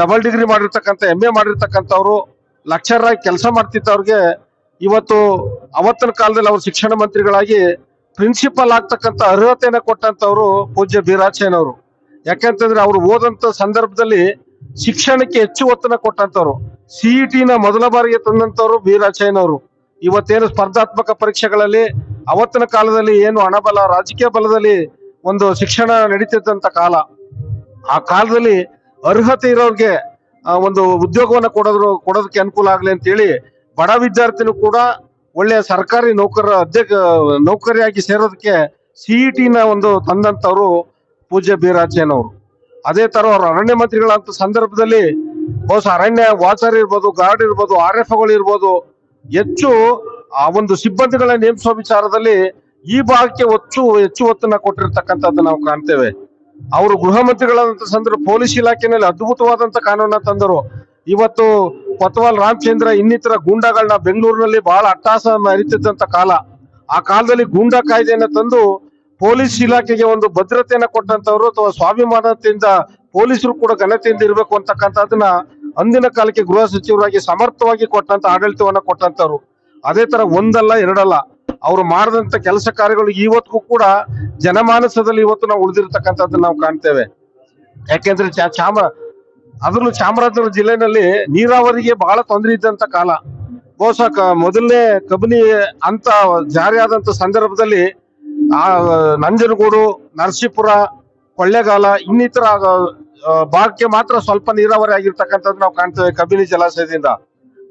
ಡಬಲ್ ಡಿಗ್ರಿ ಮಾಡಿರ್ತಕ್ಕಂಥ, MA ಮಾಡಿರ್ತಕ್ಕಂಥವ್ರು, ಲೆಕ್ಚರ್ ಆಗಿ ಕೆಲಸ ಮಾಡ್ತಿದ್ದವ್ರಿಗೆ ಇವತ್ತು ಅವತ್ತಿನ ಕಾಲದಲ್ಲಿ ಅವರು ಶಿಕ್ಷಣ ಮಂತ್ರಿಗಳಾಗಿ ಪ್ರಿನ್ಸಿಪಲ್ ಆಗ್ತಕ್ಕಂಥ ಅರ್ಹತೆಯನ್ನ ಕೊಟ್ಟಂತವ್ರು ಪೂಜ್ಯ ಬೀರಾಚಯ್ಯನವರು. ಯಾಕಂತಂದ್ರೆ ಅವರು ಓದಂತ ಸಂದರ್ಭದಲ್ಲಿ ಶಿಕ್ಷಣಕ್ಕೆ ಹೆಚ್ಚು ಒತ್ತನ್ನ ಕೊಟ್ಟಂತವ್ರು. CET ಮೊದಲ ಬಾರಿಗೆ ತಂದಂತವ್ರು ಬೀರಾಚಯ್ಯನವರು. ಇವತ್ತೇನು ಸ್ಪರ್ಧಾತ್ಮಕ ಪರೀಕ್ಷೆಗಳಲ್ಲಿ ಅವತ್ತಿನ ಕಾಲದಲ್ಲಿ ಏನು ಹಣಬಲ, ರಾಜಕೀಯ ಬಲದಲ್ಲಿ ಒಂದು ಶಿಕ್ಷಣ ನಡೀತಿದ್ದಂತ ಕಾಲ, ಆ ಕಾಲದಲ್ಲಿ ಅರ್ಹತೆ ಇರೋರ್ಗೆ ಒಂದು ಉದ್ಯೋಗವನ್ನ ಕೊಡೋದಕ್ಕೆ ಅನುಕೂಲ ಆಗ್ಲಿ ಅಂತ ಹೇಳಿ ಬಡ ವಿದ್ಯಾರ್ಥಿನೂ ಕೂಡ ಒಳ್ಳೆಯ ಸರ್ಕಾರಿ ನೌಕರಿಯಾಗಿ ಸೇರೋದಕ್ಕೆ CET ಒಂದು ತಂದಂತವ್ರು ಪೂಜ್ಯ ಬೀರಾಚಯ್ಯನವರು. ಅದೇ ತರ ಅವರು ಅರಣ್ಯ ಮಂತ್ರಿಗಳಂತ ಸಂದರ್ಭದಲ್ಲಿ ಬಹುಶಃ ಅರಣ್ಯ ವಾಚರ್ ಇರ್ಬೋದು, ಗಾರ್ಡ್ ಇರ್ಬೋದು, RFಗಳು ಇರ್ಬೋದು, ಹೆಚ್ಚು ಆ ಒಂದು ಸಿಬ್ಬಂದಿಗಳ ನೇಮಿಸುವ ವಿಚಾರದಲ್ಲಿ ಈ ಭಾಗಕ್ಕೆ ಹೆಚ್ಚು ಒತ್ತನ್ನ ಕೊಟ್ಟಿರ್ತಕ್ಕಂಥದ್ದು ನಾವು ಕಾಣ್ತೇವೆ. ಅವರು ಗೃಹ ಮಂತ್ರಿಗಳಾದಂತ ಸಂದರ್ಭ ಪೊಲೀಸ್ ಇಲಾಖೆಯಲ್ಲಿ ಅದ್ಭುತವಾದಂತ ಕಾನೂನ ತಂದರು. ಇವತ್ತು ಕೊತ್ವಾಲ್ ರಾಮಚಂದ್ರ ಇನ್ನಿತರ ಗೂಂಡಾಗಳನ್ನ ಬೆಂಗಳೂರಿನಲ್ಲಿ ಬಹಳ ಅಟ್ಟಹಾಸ ಮೆರೀತಿದ್ದಂತ ಕಾಲ, ಆ ಕಾಲದಲ್ಲಿ ಗೂಂಡಾ ಕಾಯ್ದೆಯನ್ನ ತಂದು ಪೊಲೀಸ್ ಇಲಾಖೆಗೆ ಒಂದು ಭದ್ರತೆಯನ್ನ ಕೊಟ್ಟಂತವ್ರು, ಅಥವಾ ಸ್ವಾಭಿಮಾನತೆಯಿಂದ ಪೊಲೀಸರು ಕೂಡ ಘನತೆಯಿಂದ ಇರಬೇಕು ಅಂತಕ್ಕಂಥದ್ದನ್ನ ಅಂದಿನ ಕಾಲಕ್ಕೆ ಗೃಹ ಸಚಿವರಾಗಿ ಸಮರ್ಥವಾಗಿ ಕೊಟ್ಟಂತ ಆಡಳಿತವನ್ನ ಕೊಟ್ಟಂತವ್ರು. ಅದೇ ತರ ಒಂದಲ್ಲ ಎರಡಲ್ಲ ಅವರು ಮಾಡಿದಂತ ಕೆಲಸ ಕಾರ್ಯಗಳು ಇವತ್ತಿಗೂ ಕೂಡ ಜನಮಾನಸದಲ್ಲಿ ಇವತ್ತು ನಾವು ಉಳಿದಿರ್ತಕ್ಕಂಥದ್ದನ್ನ ನಾವು ಕಾಣ್ತೇವೆ. ಯಾಕೆಂದ್ರೆ ಅದರಲ್ಲೂ ಚಾಮರಾಜನಗರ ಜಿಲ್ಲೆನಲ್ಲಿ ನೀರಾವರಿಗೆ ಬಹಳ ತೊಂದರೆ ಇದ್ದಂತ ಕಾಲ, ಬಹುಶಃ ಮೊದಲನೇ ಕಬಿನಿ ಅಂತ ಜಾರಿಯಾದಂತ ಸಂದರ್ಭದಲ್ಲಿ ನಂಜನಗೂಡು, ನರಸೀಪುರ, ಕೊಳ್ಳೇಗಾಲ ಇನ್ನಿತರ ಭಾಗಕ್ಕೆ ಮಾತ್ರ ಸ್ವಲ್ಪ ನೀರಾವರಿ ಆಗಿರ್ತಕ್ಕಂಥದ್ದು ನಾವು ಕಾಣ್ತೇವೆ ಕಬಿನಿ ಜಲಾಶಯದಿಂದ.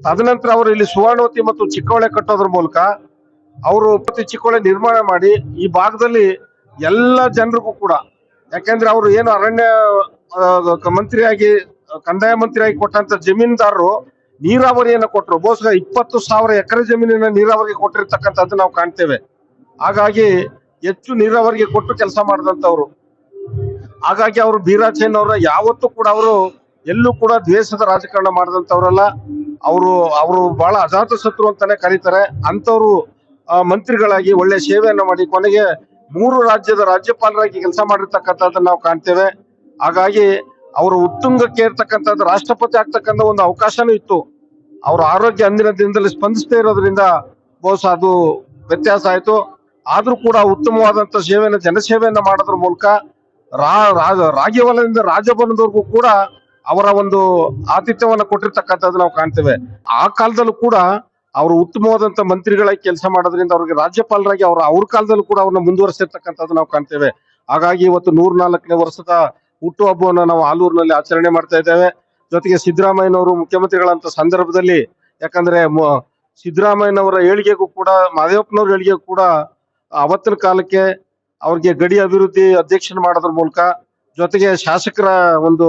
ತದನಂತರ ಅವರು ಇಲ್ಲಿ ಸುವರ್ಣವತಿ ಮತ್ತು ಚಿಕ್ಕೋಳೆ ಕಟ್ಟೋದ್ರ ಮೂಲಕ ಅವರು ಚಿಕ್ಕೋಳೆ ನಿರ್ಮಾಣ ಮಾಡಿ ಈ ಭಾಗದಲ್ಲಿ ಎಲ್ಲ ಜನರಿಗೂ ಕೂಡ, ಯಾಕಂದ್ರೆ ಅವರು ಏನು ಅರಣ್ಯ ಮಂತ್ರಿಯಾಗಿ, ಕಂದಾಯ ಮಂತ್ರಿಯಾಗಿ ಕೊಟ್ಟಂತ ಜಮೀನ್ದಾರರು ನೀರಾವರಿಯನ್ನ ಕೊಟ್ಟರು. ಬಹುಶಃ 20,000 ಎಕರೆ ಜಮೀನಿನ ನೀರಾವರಿಗೆ ಕೊಟ್ಟಿರ್ತಕ್ಕಂಥದ್ದು ನಾವು ಕಾಣ್ತೇವೆ. ಹಾಗಾಗಿ ಹೆಚ್ಚು ನೀರಾವರಿಗೆ ಕೊಟ್ಟು ಕೆಲಸ ಮಾಡಿದಂತವ್ರು. ಹಾಗಾಗಿ ಅವರು ಬೀರಾಚಯ್ಯನವರ ಯಾವತ್ತೂ ಕೂಡ ಅವರು ಎಲ್ಲೂ ಕೂಡ ದ್ವೇಷದ ರಾಜಕಾರಣ ಮಾಡಿದಂತವ್ರಲ್ಲ. ಅವರು ಬಹಳ ಅಜಾತ ಶತ್ರು ಅಂತಾನೆ ಕರೀತಾರೆ. ಅಂತವ್ರು ಮಂತ್ರಿಗಳಾಗಿ ಒಳ್ಳೆ ಸೇವೆಯನ್ನ ಮಾಡಿ ಕೊನೆಗೆ 3 ರಾಜ್ಯದ ರಾಜ್ಯಪಾಲರಾಗಿ ಕೆಲಸ ಮಾಡಿರ್ತಕ್ಕಂಥದ್ದನ್ನ ನಾವು ಕಾಣ್ತೇವೆ. ಹಾಗಾಗಿ ಅವರು ಉತ್ತುಂಗಕ್ಕೆ ಇರ್ತಕ್ಕಂಥದ್ದು ರಾಷ್ಟ್ರಪತಿ ಆಗ್ತಕ್ಕಂಥ ಒಂದು ಅವಕಾಶನೂ ಇತ್ತು. ಅವ್ರ ಆರೋಗ್ಯ ಅಂದಿನ ದಿನದಲ್ಲಿ ಸ್ಪಂದಿಸದೇ ಇರೋದ್ರಿಂದ ಬಹುಶಃ ಅದು ವ್ಯತ್ಯಾಸ ಆಯ್ತು. ಆದ್ರೂ ಕೂಡ ಉತ್ತಮವಾದಂತ ಸೇವೆಯನ್ನ, ಜನಸೇವೆಯನ್ನ ಮಾಡೋದ್ರ ಮೂಲಕ ರಾಜ್ಯವಲದಿಂದ ರಾಜಭವನದವರೆಗೂ ಕೂಡ ಅವರ ಒಂದು ಆತಿಥ್ಯವನ್ನ ಕೊಟ್ಟಿರ್ತಕ್ಕಂಥದ್ದು ನಾವು ಕಾಣ್ತೇವೆ. ಆ ಕಾಲದಲ್ಲೂ ಕೂಡ ಅವರು ಉತ್ತಮವಾದಂತ ಮಂತ್ರಿಗಳಾಗಿ ಕೆಲಸ ಮಾಡೋದ್ರಿಂದ ಅವ್ರಿಗೆ ರಾಜ್ಯಪಾಲರಾಗಿ ಅವ್ರ ಕಾಲದಲ್ಲೂ ಕೂಡ ಅವ್ರನ್ನ ಮುಂದುವರಿಸಿರ್ತಕ್ಕಂಥದ್ದು ನಾವು ಕಾಣ್ತೇವೆ. ಹಾಗಾಗಿ ಇವತ್ತು 104ನೇ ವರ್ಷದ ಹುಟ್ಟುಹಬ್ಬವನ್ನು ನಾವು ಆಲೂರಿನಲ್ಲಿ ಆಚರಣೆ ಮಾಡ್ತಾ ಇದ್ದೇವೆ. ಜೊತೆಗೆ ಸಿದ್ದರಾಮಯ್ಯನವರು ಮುಖ್ಯಮಂತ್ರಿಗಳಂತ ಸಂದರ್ಭದಲ್ಲಿ, ಯಾಕಂದ್ರೆ ಸಿದ್ದರಾಮಯ್ಯನವರ ಏಳಿಗೆಗೂ ಕೂಡ, ಮಹದೇವಪ್ಪನವ್ರ ಏಳಿಗೆಗೂ ಕೂಡ ಅವತ್ತಿನ ಕಾಲಕ್ಕೆ ಅವ್ರಿಗೆ ಗಡಿ ಅಭಿವೃದ್ಧಿ ಅಧ್ಯಕ್ಷನ ಮಾಡೋದ್ರ ಮೂಲಕ, ಜೊತೆಗೆ ಶಾಸಕರ ಒಂದು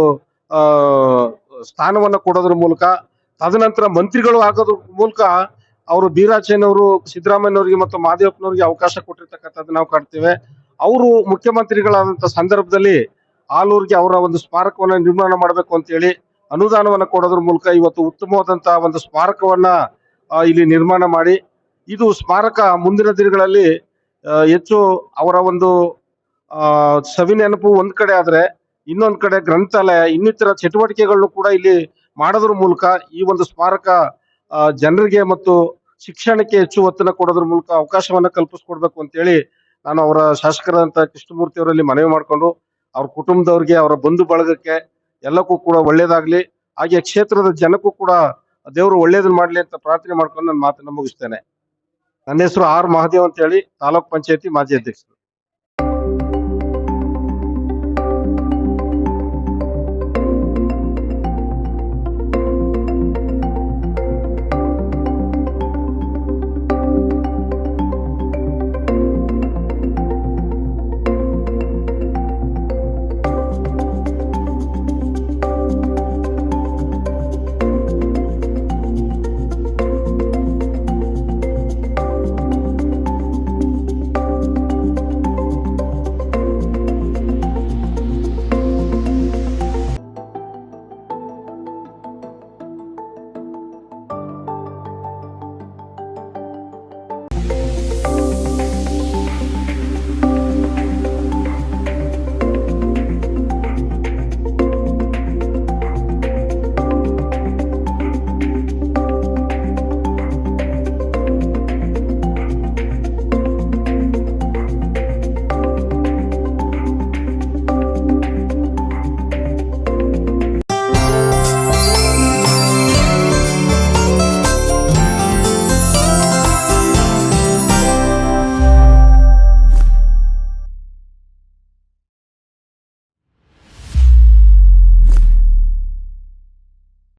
ಸ್ಥಾನವನ್ನ ಕೊಡೋದ್ರ ಮೂಲಕ, ತದನಂತರ ಮಂತ್ರಿಗಳು ಆಗೋದ್ರ ಮೂಲಕ ಅವರು ಬೀರಾಚಯ್ಯನವರು ಸಿದ್ದರಾಮಯ್ಯನವರಿಗೆ ಮತ್ತು ಮಹದೇವಪ್ಪನವರಿಗೆ ಅವಕಾಶ ಕೊಟ್ಟಿರ್ತಕ್ಕಂಥದ್ದು ನಾವು ಕಾಣ್ತೇವೆ. ಅವರು ಮುಖ್ಯಮಂತ್ರಿಗಳಾದಂತ ಸಂದರ್ಭದಲ್ಲಿ ಆಲೂರಿಗೆ ಅವರ ಒಂದು ಸ್ಮಾರಕವನ್ನ ನಿರ್ಮಾಣ ಮಾಡಬೇಕು ಅಂತ ಹೇಳಿ ಅನುದಾನವನ್ನ ಕೊಡೋದ್ರ ಮೂಲಕ ಇವತ್ತು ಉತ್ತಮವಾದಂತಹ ಒಂದು ಸ್ಮಾರಕವನ್ನ ಇಲ್ಲಿ ನಿರ್ಮಾಣ ಮಾಡಿ, ಇದು ಸ್ಮಾರಕ ಮುಂದಿನ ದಿನಗಳಲ್ಲಿ ಹೆಚ್ಚು ಅವರ ಒಂದು ಸವಿ ನೆನಪು ಒಂದ್ ಕಡೆ ಆದ್ರೆ, ಇನ್ನೊಂದ್ ಕಡೆ ಗ್ರಂಥಾಲಯ ಇನ್ನಿತರ ಚಟುವಟಿಕೆಗಳನ್ನು ಕೂಡ ಇಲ್ಲಿ ಮಾಡೋದ್ರ ಮೂಲಕ ಈ ಒಂದು ಸ್ಮಾರಕ ಜನರಿಗೆ ಮತ್ತು ಶಿಕ್ಷಣಕ್ಕೆ ಹೆಚ್ಚು ಒತ್ತನ್ನ ಕೊಡೋದ್ರ ಮೂಲಕ ಅವಕಾಶವನ್ನ ಕಲ್ಪಿಸ್ಕೊಡ್ಬೇಕು ಅಂತ ಹೇಳಿ ನಾನು ಅವರ ಶಾಸಕರಾದಂತ ಕೃಷ್ಣಮೂರ್ತಿ ಅವರಲ್ಲಿ ಮನವಿ ಮಾಡಿಕೊಂಡು, ಅವ್ರ ಕುಟುಂಬದವ್ರಿಗೆ, ಅವರ ಬಂಧು ಬಳಗಕ್ಕೆ ಎಲ್ಲಕ್ಕೂ ಕೂಡ ಒಳ್ಳೇದಾಗ್ಲಿ, ಹಾಗೆ ಕ್ಷೇತ್ರದ ಜನಕ್ಕೂ ಕೂಡ ದೇವರು ಒಳ್ಳೇದನ್ನ ಮಾಡ್ಲಿ ಅಂತ ಪ್ರಾರ್ಥನೆ ಮಾಡ್ಕೊಂಡು ನನ್ನ ಮಾತನ್ನ ಮುಗಿಸ್ತೇನೆ. ನನ್ನ ಹೆಸರು ಆರ್ ಮಹದೇವ್ ಅಂತ ಹೇಳಿ, ತಾಲೂಕ್ ಪಂಚಾಯತಿ ಮಾಜಿ ಅಧ್ಯಕ್ಷರು.